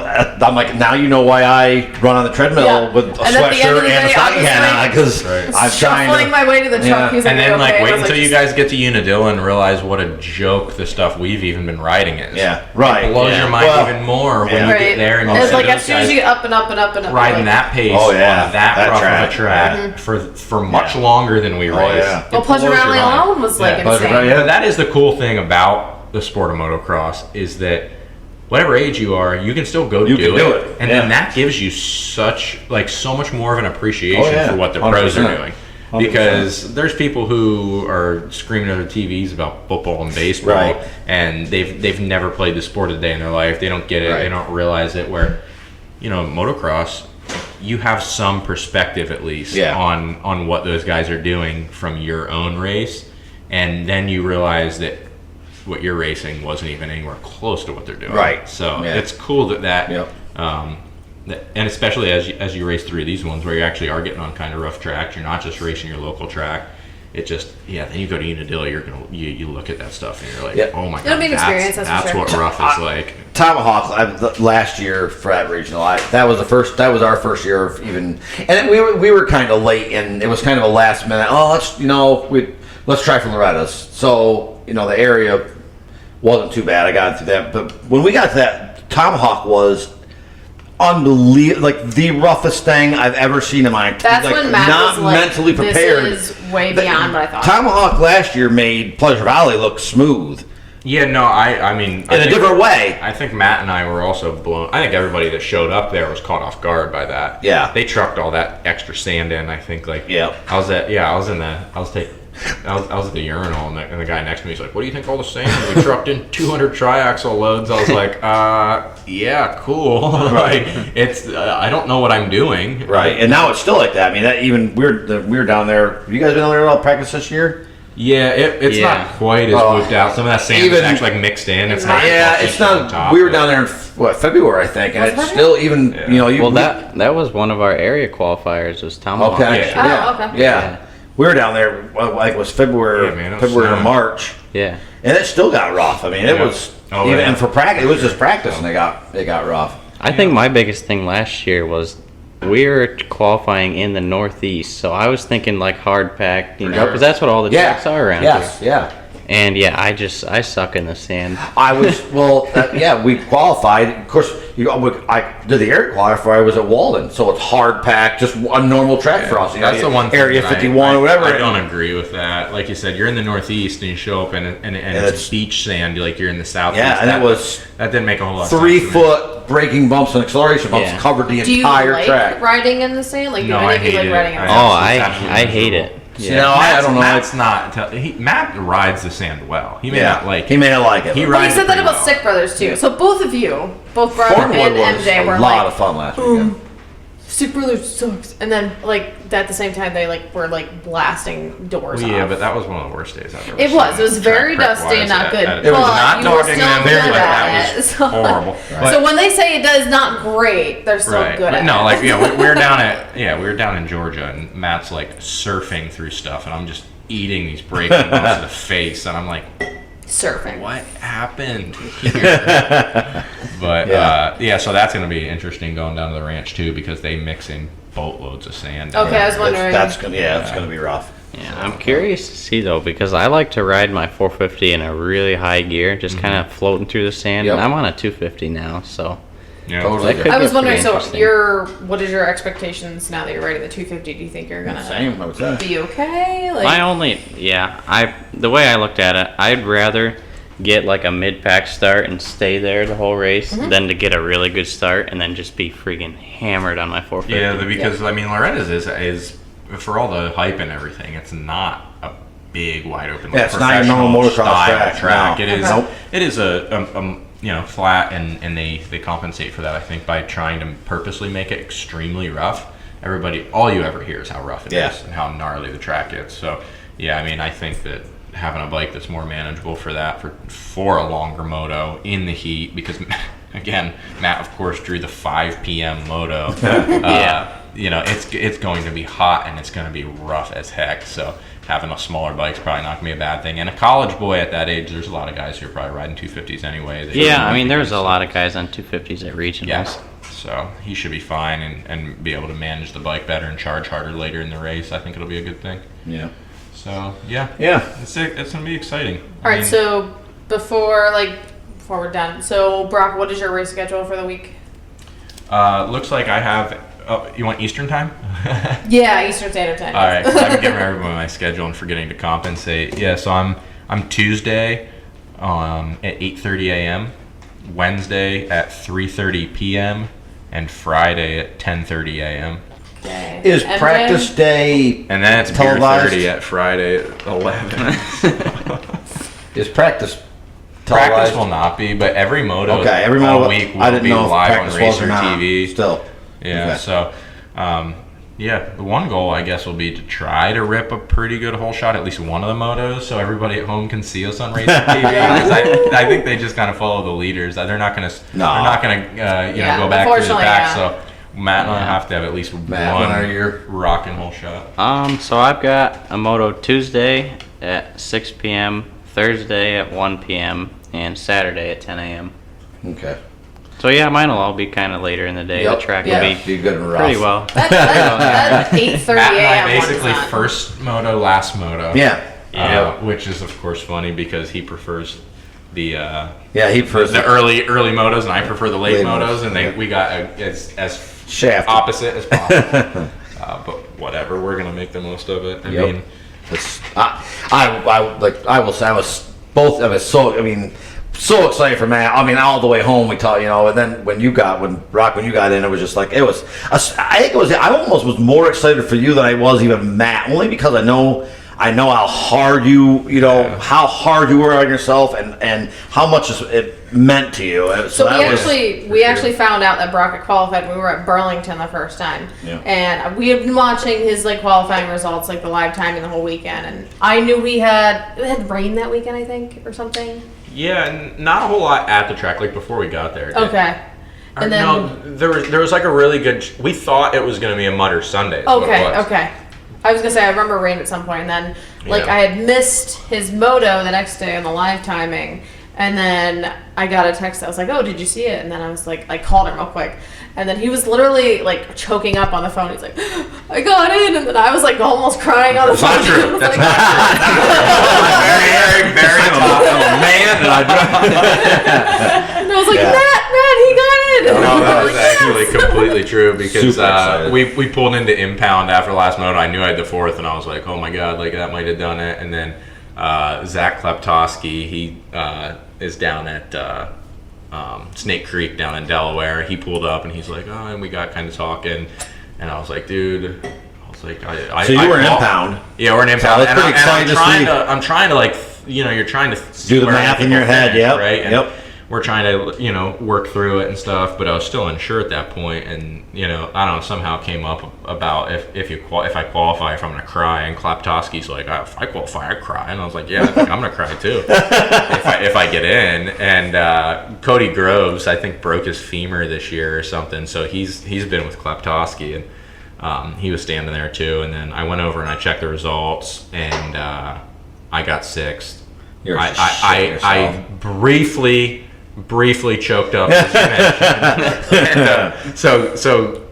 like, now you know why I run on the treadmill Yeah. with a And at the end of sweatshirt the and a day, stocking I was hat on like- because Right. I'm trying Shuffling to. my way to the truck. Yeah. He was like, and then "You like okay?" I wait was until like, you guys get to Unadilla and realize what a joke the stuff we've even been riding is. Yeah, right. It blows Yeah. your mind Well, even more when yeah. you Right. get there and you It's see like those as soon as guys you get up and up and up and up. riding like, that pace Oh, yeah. on that That rough track. of a track Mm-hmm. for much Yeah. longer than we race. yeah. Well, It Pleasure blows your Valley mind. alone was like Pleasure insane. Valley, yeah. But that is the cool thing about the sport of motocross is that whatever age you are, you can still go You do can do it, and yeah. then that gives you so much more of an appreciation Oh, yeah. for what the pros are 100%. doing. Because there's people who are screaming at their TVs about football and baseball, Right. and they've never played the sport a day in their life. They don't get it. Right. They don't realize it. Where, motocross, you have some perspective at least Yeah. on what those guys are doing from your own race, and then you realize that what you're racing wasn't even anywhere close to what they're doing. Right. So Yeah. it's cool that Yep. and especially as you race through these ones where you actually are getting on kind of rough tracks, you're not just racing your local track. It just, then you go to Unadilla, you look at that stuff and you're like, oh my god, It'll be an experience, that's for sure. what rough is like. Tomahawk last year for that regional, that was our first year of even, and we were kind of late, and it was kind of a last minute. Oh, let's try from Lorettas. So the area wasn't too bad. I got through that, but when we got to that, Tomahawk was unbelievable, like the roughest thing I've ever seen in my life. That's when Matt not was like, mentally prepared. This is way beyond what I thought. Tomahawk last year made Pleasure Valley look smooth. Yeah, no, I mean... In a different way. I think Matt and I were also blown... I think everybody that showed up there was caught off guard by that. Yeah. They trucked all that extra sand in, I think, like... Yeah. I was at the urinal, and the guy next to me was like, what do you think all the sand? We trucked in 200 triaxle loads. I was like, yeah, cool. Like, it's... I don't know what I'm doing. Right, and now it's still like that. I mean, that even... We were down there... Have you guys been down there at all practice this year? Yeah, it's not quite as moved out. Some of that sand is actually like mixed in. It's not. Yeah, it's not. Top, we were down there in February, I think, and it's still even. That was one of our area qualifiers. Was Tomahawk. Okay. Okay. Yeah. We were down there. Like it was February, or March. Yeah. And it still got rough. I mean, it was. And for practice, it was just practice, and it got rough. I think my biggest thing last year was we were qualifying in the Northeast, so I was thinking like hard packed, because that's what all the tracks are around here. Yeah. And I suck in the sand. I was we qualified. Of course, I did the area qualifier. I was at Walden, so it's hard packed, just a normal track for us. That's the one thing Area 51 or whatever. I don't agree with that. Like you said, you're in the Northeast and you show up and it's beach sand. Like you're in the Southeast. Yeah, and that didn't make a whole lot. 3 foot braking bumps and acceleration bumps covered the entire track. Riding in the sand? Like, no, I hate it. I hate it. Yeah. No, I don't know. Matt's not. Matt rides the sand well. He may not like it. He may not like it. He said that about Sick Brothers too. So both of you, both Brian and MJ, were a lot of fun last weekend. Sick Brothers sucks. And then at the same time they were blasting doors off. Yeah, but that was one of the worst days I've ever seen. It was. It was very dusty and not good. It was not talking to them. That was horrible. Right. So when they say it does not great, they're still good at it. No, we were down in Georgia, and Matt's like surfing through stuff, and I'm just eating these braking bumps to the face, and I'm like, surfing. What happened here? But so that's going to be interesting going down to the ranch too, because they mix in boatloads of sand. Okay, I was wondering. It's going to be rough. Yeah, I'm curious to see though, because I like to ride my 450 in a really high gear, just kind of floating through the sand. Yep. And I'm on a 250 now, so. Yeah, totally. I was wondering, so what is your expectations now that you're riding the 250? Do you think you're gonna be okay? The way I looked at it, I'd rather get like a mid-pack start and stay there the whole race than to get a really good start and then just be freaking hammered on my 450. Yeah, because I mean, Loretta's is for all the hype and everything, it's not a big wide open. Yeah, it's not a normal motocross track. No. It is a flat, and they compensate for that, I think, by trying to purposely make it extremely rough. All you ever hear is how rough it is and how gnarly the track is. So yeah, I mean, I think that having a bike that's more manageable for that, for a longer moto in the heat, because again, Matt of course drew the 5 p.m. moto. It's going to be hot and it's going to be rough as heck. So having a smaller bike's probably not going to be a bad thing. And a college boy at that age, there's a lot of guys who are probably riding 250s anyway. There's a lot of guys on 250s at regionals. Yeah. So he should be fine and be able to manage the bike better and charge harder later in the race. I think it'll be a good thing. Yeah. So it's going to be exciting. All right. So before we're done, so Broc, what is your race schedule for the week? Looks like I have. Oh, you want Eastern time? Yeah, Eastern Standard Time. All right. I've been getting everyone my schedule and forgetting to compensate. Yeah. So I'm Tuesday at 8:30 a.m., Wednesday at 3:30 p.m., and Friday at 10:30 a.m. Is practice day and then it's televised? 30 at Friday at 11. Is practice televised? Practice will not be, but every moto all week will be live on Racer TV. Still. Yeah, okay. So, the one goal, I guess, will be to try to rip a pretty good hole shot, at least one of the motos, so everybody at home can see us on Racer TV. I think they just kind of follow the leaders. They're not going to go back to the back. So Matt and I have to have at least Matt, when are one your- rock and roll shot. So I've got a moto Tuesday at 6 p.m., Thursday at 1 p.m., and Saturday at 10 a.m. Okay. So yeah, mine will all be kind of later in the day. Yep. The track Yeah. will be good and rough. pretty well. That's 8:30 Matt and I a.m. basically one time. first moto, last moto. Yeah. Which is of course funny because he prefers the Yeah, he prefers the early motos, and I prefer the late Late motos, motos, and we got as shaft. opposite as possible. But whatever, we're gonna make the most of it. I Yep. mean, It's, I will say I was so excited for Matt. I mean, all the way home we talked, and then when you got in, it was just like I almost was more excited for you than I was even Matt, only because I know how hard how hard you were on yourself and how much it meant to you. So we actually found out that Broc had qualified when we were at Burlington the first time. Yeah. And we had been watching his qualifying results, the live timing the whole weekend, and I knew it had rain that weekend, I think, or something. yeah, and not a whole lot at the track before we got there. Okay. And then no, there was a really good. We thought it was going to be a mudder Sunday. is what it was. Okay. I was gonna say I remember rain at some point, and then Yeah. I had missed his moto the next day on the live timing, and then I got a text. I was like, "Oh, did you see it?" And then I was I called him real quick, and then he was literally choking up on the phone. He's like, "I got in," and then I was almost crying on the phone. not true. I was That's like, very, very top. man, and and I was like, Yeah. Matt, he got in. No, that was Yes. actually completely true because Super excited. we pulled into impound after last moto. I knew I had the fourth, and I was like, oh my god, that might have done it. And then Zach Kleptoski, he is down at Snake Creek down in Delaware. He pulled up and he's like, oh, and we got kind of talking, and I was like, dude. so you were in impound. Yeah, we're in impound. So I was pretty excited to see. I'm trying to you're trying to Do the where math in people your head, finish, yep, right? And yep. We're trying to work through it and stuff, but I was still unsure at that point, and I don't know, somehow came up about if I qualify, if I'm gonna cry, and Klaptoski's like, if I qualify, I cry, and I was like, yeah, I'm gonna cry too if I get in. And Cody Groves, I think, broke his femur this year or something, so he's been with Klaptoski, and he was standing there too. And then I went over and I checked the results, and I got sixth. You're I briefly choked up, as you mentioned. And, so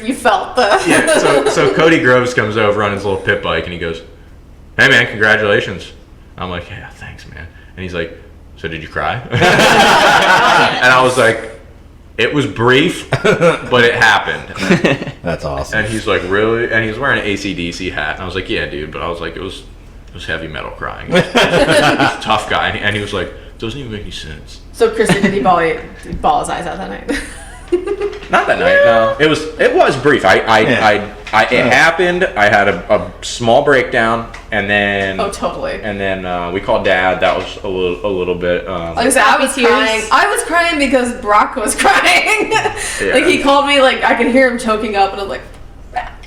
you felt the. yeah. So Cody Groves comes over on his little pit bike and he goes, "Hey man, congratulations." I'm like, "Yeah, thanks, man." And he's like, "So did you cry?" And I was like, "It was brief, but it happened." That's awesome. And he's like, "Really?" And he's wearing an AC/DC hat. And I was like, "Yeah, dude," but I was like, it was heavy metal crying. He's a tough guy, and he was like, "Doesn't even make any sense." So Christy, did he ball his eyes out that night? Not that night. No, it was brief. It happened. I had a small breakdown, and then Totally. And then we called Dad. That was a little bit. I was crying. I was crying because Broc was crying. Yeah. He called me. I could hear him choking up, and I was like.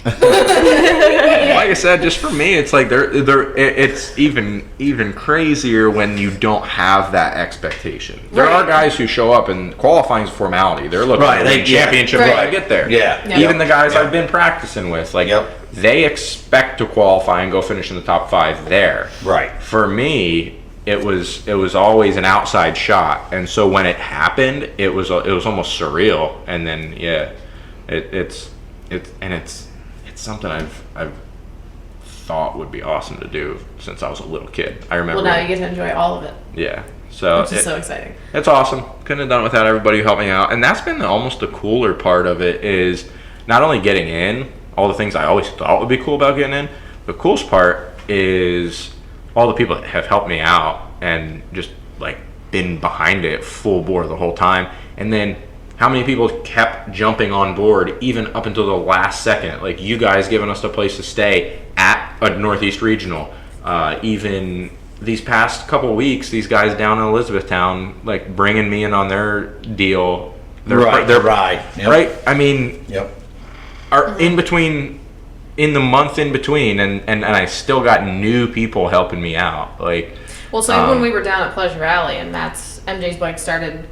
Like I said, just for me, it's it's even crazier when you don't have that expectation. There are guys who show up and qualifying's a formality. They're looking for the championship when I get there. Yeah. Even the guys I've been practicing with, they expect to qualify and go finish in the top 5 there. Right. For me, it was always an outside shot, and so when it happened, it was almost surreal. And then it's something I've thought would be awesome to do since I was a little kid. I remember. Well, now you get to enjoy all of it. Yeah. So which is so exciting. It's awesome. Couldn't have done it without everybody who helped me out, and that's been almost the cooler part of it is not only getting in, all the things I always thought would be cool about getting in. The coolest part is all the people that have helped me out and just been behind it full bore the whole time, and then how many people kept jumping on board even up until the last second? You guys giving us a place to stay at a Northeast Regional. Even these past couple of weeks, these guys down in Elizabethtown, bringing me in on their deal. Their ride. Yep. Right? I mean, Yep. in the month in between, and I still got new people helping me out. Well, so when we were down at Pleasure Valley and MJ's bike started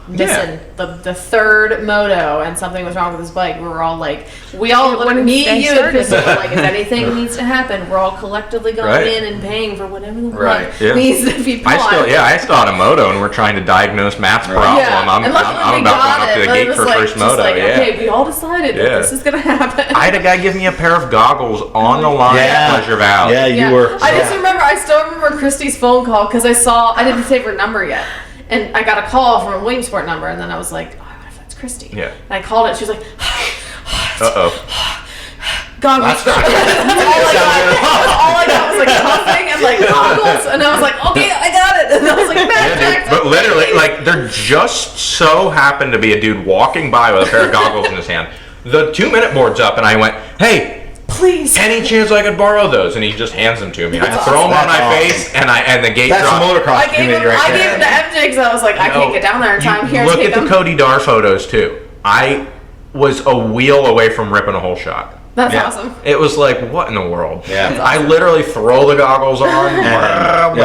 missing the third moto and something was wrong with his bike, we were all like, me, you, and Kristen were like, if anything needs to happen, we're all collectively going in and paying for whatever the fuck needs to be bought. I still had a moto, and we're trying to diagnose Matt's problem. I'm about going up to the gate for first moto. Okay, we all decided that this is gonna happen. I had a guy give me a pair of goggles on the line at Pleasure Valley. Yeah, you were. I still remember Christy's phone call because I didn't save her number yet. And I got a call from a Williamsport number, and then I was like, oh, what if that's Christy? Yeah. And I called it, she was like, goggles. That's not all I got was like coughing and like goggles, and I was like, okay, I got it. And I was like, Matt Jackson. But literally, like, there just so happened to be a dude walking by with a pair of goggles in his hand. The 2-minute board's up, and I went, hey, please, any chance I could borrow those? And he just hands them to me. I throw them on my face, and the gate drops. That's motocross community right I there. gave him the MJ because I was like, I can't get down there in time. Here, look take at them. the Cody Dar photos too. I was a wheel away from ripping a whole shot. That's awesome. It was like, what in the world? Yeah. I literally throw the goggles on, and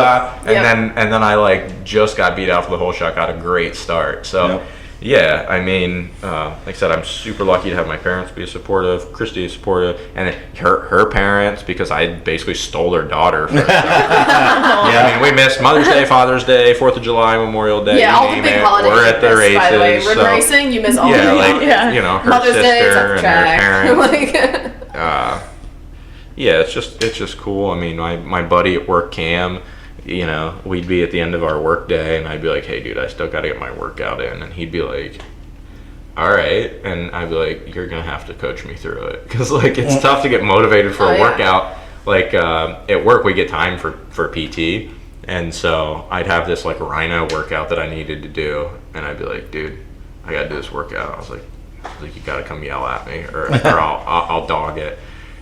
then I like just got beat out for the whole shot. Got a great start. So. Yeah, I mean, like I said, I'm super lucky to have my parents be supportive, Christy is supportive, and then her parents, because I basically stole their daughter. For I mean, we missed Mother's Day, Father's Day, 4th of July, Memorial Day. Yeah, all the big holidays. We're at the races. By the way, road racing, you miss all of them. You know, her Mother's sister Day, and her parents. like, it's just cool. I mean, my buddy at work, Cam. You know, we'd be at the end of our work day, and I'd be like, hey, dude, I still got to get my workout in. And he'd be like, all right. And I'd be like, you're going to have to coach me through it. Because, like, it's tough to get motivated for a workout. Like, at work, we get time for PT. And so I'd have this, like, Rhino workout that I needed to do. And I'd be like, dude, I got to do this workout. I was like you got to come yell at me, or I'll dog it.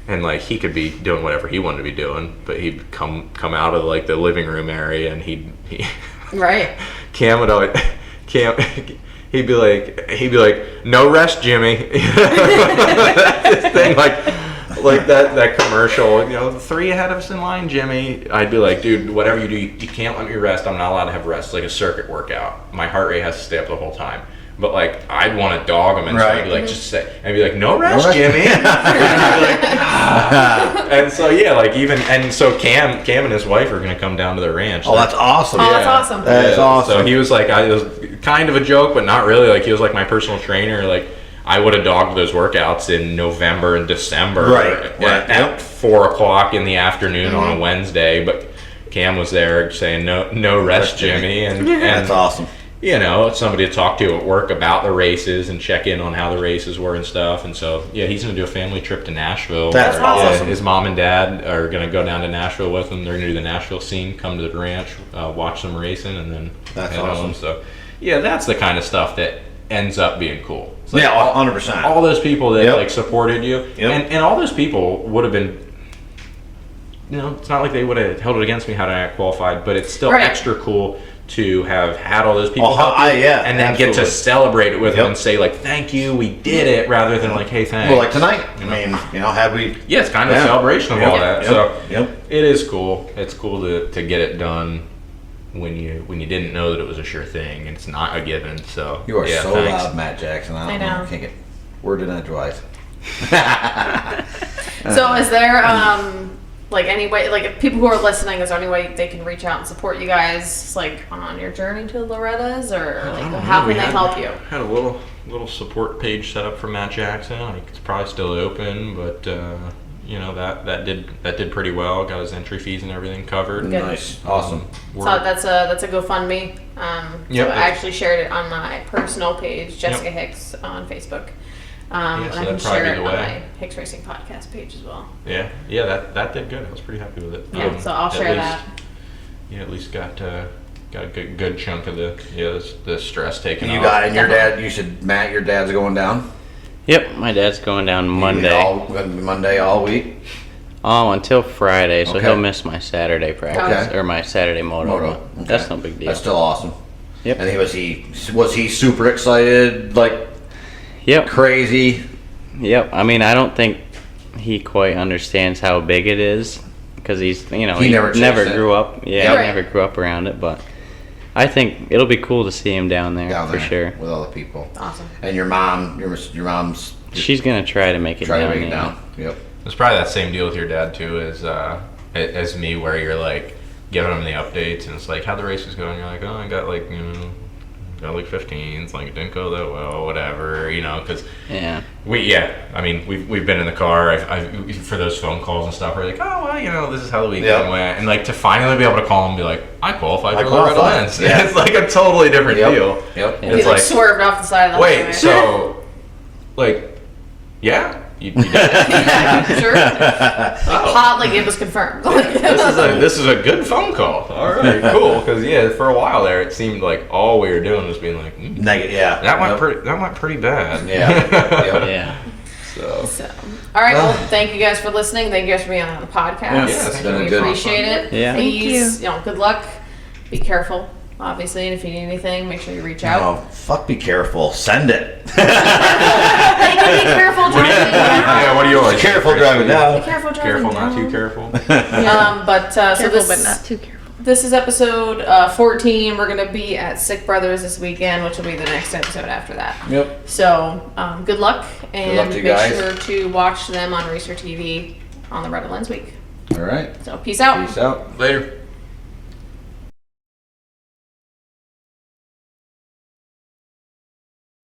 And like he could be doing whatever he wanted to be doing, but he'd come out of like the living room area, and he right. Cam would always he'd be like, no rest, Jimmy. This thing like that commercial, you know, 3 ahead of us in line, Jimmy. I'd be like, dude, whatever you do, you can't let me rest. I'm not allowed to have rest. It's like a circuit workout. My heart rate has to stay up the whole time. But like, I'd want to dog him, and so I'd be like, just say, I'd be like, no rest, Jimmy. And I'd be like, and so so Cam and his wife are gonna come down to the ranch. Oh, that's awesome. Oh, that's awesome. That is awesome. So he was like, it was kind of a joke, but not really. Like he was like my personal trainer. Like I would have dogged those workouts in November and December, at 4 o'clock in the afternoon on a Wednesday. But Cam was there saying, no rest, Jimmy, and that's awesome. You know, somebody to talk to at work about the races and check in on how the races were and stuff. And so, yeah, he's going to do a family trip to Nashville. That's awesome. His mom and dad are going to go down to Nashville with him. They're going to do the Nashville scene, come to the ranch, watch some racing, and then that's head awesome. home. So, yeah, that's the kind of stuff that ends up being cool. It's like 100%. All those people that like supported you, and all those people would have been. You know, it's not like they would have held it against me had I not qualified, but it's still extra cool to have had all those people help you, and then get to celebrate it with them and say like, "Thank you, we did it," rather than like, "Hey, thanks." Well, like tonight, I mean, you know, had we? Yeah, it's kind of a celebration of all that. So it is cool. It's cool to get it done when you didn't know that it was a sure thing, and it's not a given. So you are so thanks. loud, Matt Jackson. I don't know. Can't get word in edgewise. So, is there like any way, like if people who are listening, is there any way they can reach out and support you guys, like on your journey to Loretta's, or like how can they help you? Had a little support page set up for Matt Jackson. I think it's probably still open, but you know that did pretty well. Got his entry fees and everything covered. Good. Nice, awesome. So that's a GoFundMe. So I actually shared it on my personal page, Jessica Hicks on Facebook. And so I can that'd probably share be it the on way. my Hicks Racing podcast page as well. Yeah, that did good. I was pretty happy with it. Yeah, so I'll share that. Yeah, at least got a good chunk of the stress taken off. You got it. And your dad. You said, Matt, your dad's going down. Yep, my dad's going down Monday. Monday all week. Oh, until Friday, so he'll miss my Saturday practice or my Saturday moto. Okay. That's no big deal. That's still awesome. Yep. And was he super excited? Like. Yep. Crazy. Yep. I mean, I don't think he quite understands how big it is because he never grew up. Yeah, he never grew up around it. But I think it'll be cool to see him down there down for there sure. with all the people. Awesome. And your mom's She's gonna try to make it trying down. to make it yeah. down. Yep. It's probably that same deal with your dad too, as me, where you're like giving him the updates, and it's like how the race is going. You're like, oh, I got like got like 15s, like it didn't go that well, whatever, because Yeah. I mean we've been in the car. I've for those phone calls and stuff. We're like, oh well, this is how the weekend Yep. went, and like to finally be able to call him and be like, I qualified I for Loretta qualified. Lynn's. Yeah. It's like a totally different deal. Yep. He It's like like, swerved off the side of the wait, highway. so like, yeah. You did. Sure. Hot, like it was confirmed. This is a good phone call. All right, cool. Because for a while there, it seemed like all we were doing was being like, Negative. Yeah. that went pretty bad. Yeah. Yep. Yeah. So, all right. Well, thank you guys for listening. Thank you guys for being on the podcast. Yeah, it's been a We good- appreciate it. Yeah. Please, good luck. Be careful, obviously, and if you need anything, make sure you reach out. Oh, fuck! Be careful. Send it. Hey, be careful driving. Yeah, what do you always Careful driving now. Be careful driving. Careful, not down. too careful. So Careful, this, but not too careful. This is episode 14. We're gonna be at Sick Brothers this weekend, which will be the next episode after that. Yep. So good luck, and luck to you make guys. sure to watch them on Racer TV on the Loretta Lynn's week. All right. So peace out. Peace out. Later.